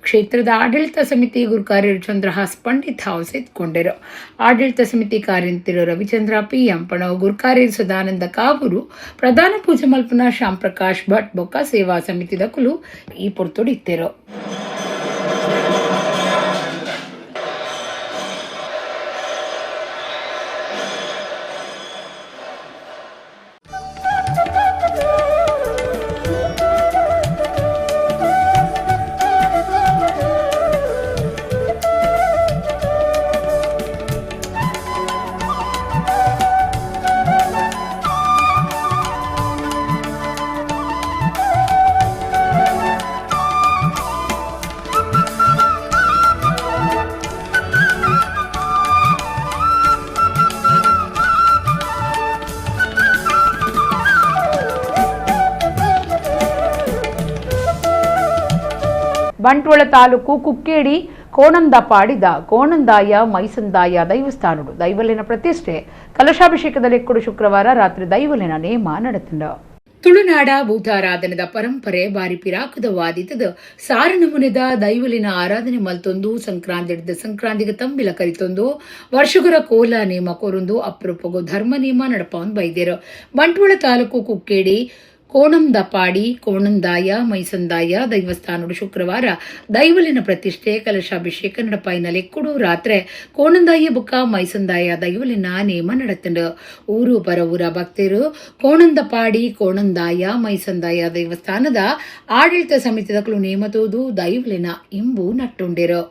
ಕ್ಷೇತ್ರದ ಆಡಳಿತ ಸಮಿತಿ ಗುರುಕಾರ್ಯರು ಚಂದ್ರಹಾಸ್ ಪಂಡಿತ್ ಹಾವು ಸೇತ್ಕೊಂಡರು. ಆಡಳಿತ ಸಮಿತಿ ಕಾರ್ಯಂತಿರು ರವಿಚಂದ್ರ ಪಿ ಎಂಪಣ ಗುರುಕಾರ್ಯರು ಸದಾನಂದ ಕಾವೂರು ಪ್ರಧಾನ ಪೂಜೆ ಮಲ್ಪನ ಶ್ಯಾಮ್ ಪ್ರಕಾಶ್ ಭಟ್ ಬೊಕ್ಕ ಸೇವಾ ಸಮಿತಿದ ಕುಲು ಈ ಪೊರ್ತುಡಿತ್ತರು. ಬಂಟ್ವಾಳ ತಾಲೂಕು ಕುಕ್ಕೇಡಿ ಕೋಣಂದಪಾಡಿದ ಕೋಣಂದಾಯ ಮೈಸಂದಾಯ ದೈವಸ್ಥಾನಡು ದೈವಲಿನ ಪ್ರತಿಷ್ಠೆ ಕಲಶಾಭಿಷೇಕದಲ್ಲಿಕ್ಕುಡು ಶುಕ್ರವಾರ ರಾತ್ರಿ ದೈವಲಿನ ನೇಮ ನಡೆತಂಡ. ತುಳುನಾಡ ಭೂತಾರಾಧನೆದ ಪರಂಪರೆ ಬಾರಿ ಪಿರಾಕುದವಾದಿತದ ಸಾರಣಮುನೆದ ದೈವಲಿನ ಆರಾಧನೆ ಮಲ್ತೊಂದು ಸಂಕ್ರಾಂತಿಗೆ ತಂಬಿಲ ಕರಿತೊಂದು ವರ್ಷಗುರ ಕೋಲ ನೇಮ ಕೊರೊಂದು ಅಪರೂಪಗು ಧರ್ಮ ನೇಮ ನಡಪವನ್ ಬೈದೇರು. ಬಂಟ್ವಾಳ ತಾಲೂಕು ಕುಕ್ಕೇಡಿ ಕೋಣಂದಪಾಡಿ ಕೋಣಂದಾಯ ಮೈಸಂದಾಯ ದೈವಸ್ಥಾನಡು ಶುಕ್ರವಾರ ದೈವಲಿನ ಪ್ರತಿಷ್ಠೆ ಕಲಶಾಭಿಷೇಕ ನಡಪಾಯಿನಲೆಕ್ಕುಡು ರಾತ್ರಿ ಕೋಣಂದಾಯ ಬುಕ್ಕ ಮೈಸಂದಾಯ ದೈವಲಿನ ನೇಮ ನಡೆತಂಡು. ಊರು ಪರವೂರ ಭಕ್ತರು ಕೋಣಂದಪಾಡಿ ಕೋಣಂದಾಯ ಮೈಸಂದಾಯ ದೈವಸ್ಥಾನದ ಆಡಳಿತ ಸಮಿತಿದಕಲು ನೇಮ ತೋದು ದೈವಲಿನ ಇಂಬು ನಟ್ಟುಂಡಿರು.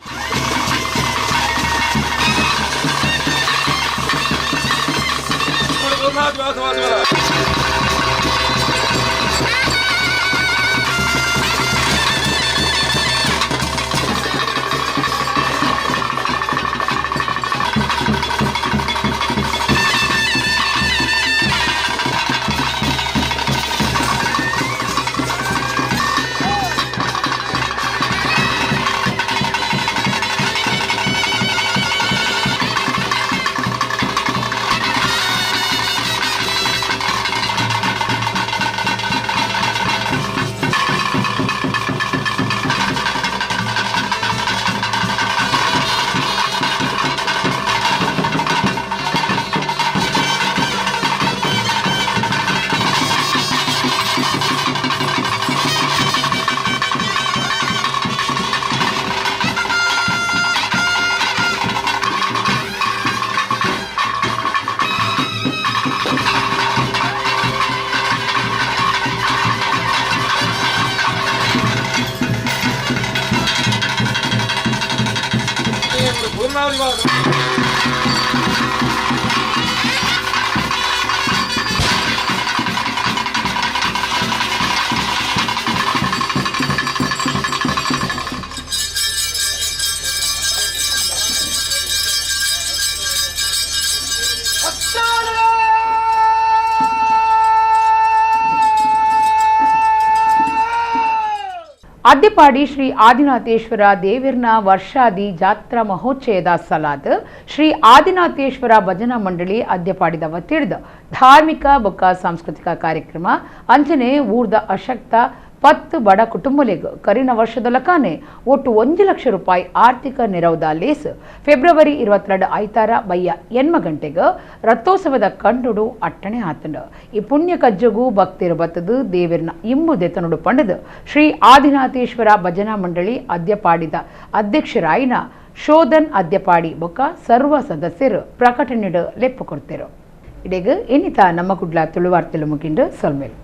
ಅದ್ದೆಪಾಡಿ ಶ್ರೀ ಆದಿನಾಥೇಶ್ವರ ದೇವಿರ್ನ ವರ್ಷಾದಿ ಜಾತ್ರಾ ಮಹೋತ್ಸವದ ಸಲಾದ ಶ್ರೀ ಆದಿನಾಥೇಶ್ವರ ಭಜನಾ ಮಂಡಳಿ ಅದ್ದೆಪಾಡಿದ ಒತ್ತಿಡಿದ ಧಾರ್ಮಿಕ ಬೊಕ್ಕ ಸಾಂಸ್ಕೃತಿಕ ಕಾರ್ಯಕ್ರಮ ಅಂಚನೆ ಊರ್ದ ಅಶಕ್ತ 10 ಬಡ ಕುಟುಂಬಲಿಗ ಕರಿನ ವರ್ಷದ ಲಕಾನೆ ಒಟ್ಟು 1 ಲಕ್ಷ ರೂಪಾಯಿ ಆರ್ಥಿಕ ನೆರವುದ ಲೇಸ್ ಫೆಬ್ರವರಿ 22 ಐತಾರ ಬಯ್ಯ 8 ಗಂಟೆಗೆ ರಥೋತ್ಸವದ ಕಂಡುಡು ಅಟ್ಟಣೆ ಆತಂಡ. ಈ ಪುಣ್ಯ ಕಜ್ಜಗೂ ಭಕ್ತಿರು ಬತ್ತದು ದೇವಿರ್ನ ಇಂಬುದೆತನುಡು ಪಂಡದು ಶ್ರೀ ಆದಿನಾಥೇಶ್ವರ ಭಜನಾ ಮಂಡಳಿ ಅದ್ಯಪಾಡಿದ ಅಧ್ಯಕ್ಷರಾಯಿನ ಶೋಧನ್ ಅದ್ಯಪಾಡಿ ಬೊಕ್ಕ ಸರ್ವ ಸದಸ್ಯರು ಪ್ರಕಟಣೆಡು ಲೆಪ್ಪ ಕೊಡ್ತೇರು. ಇಡೆಗ ಇನ್ನಿತ ನಮ್ಮ ಕುಡ್ಲ ತುಳುವಾರ್ತೆಲು ಮುಗಿಂಡು ಸೊಲ್ಮೇಲು.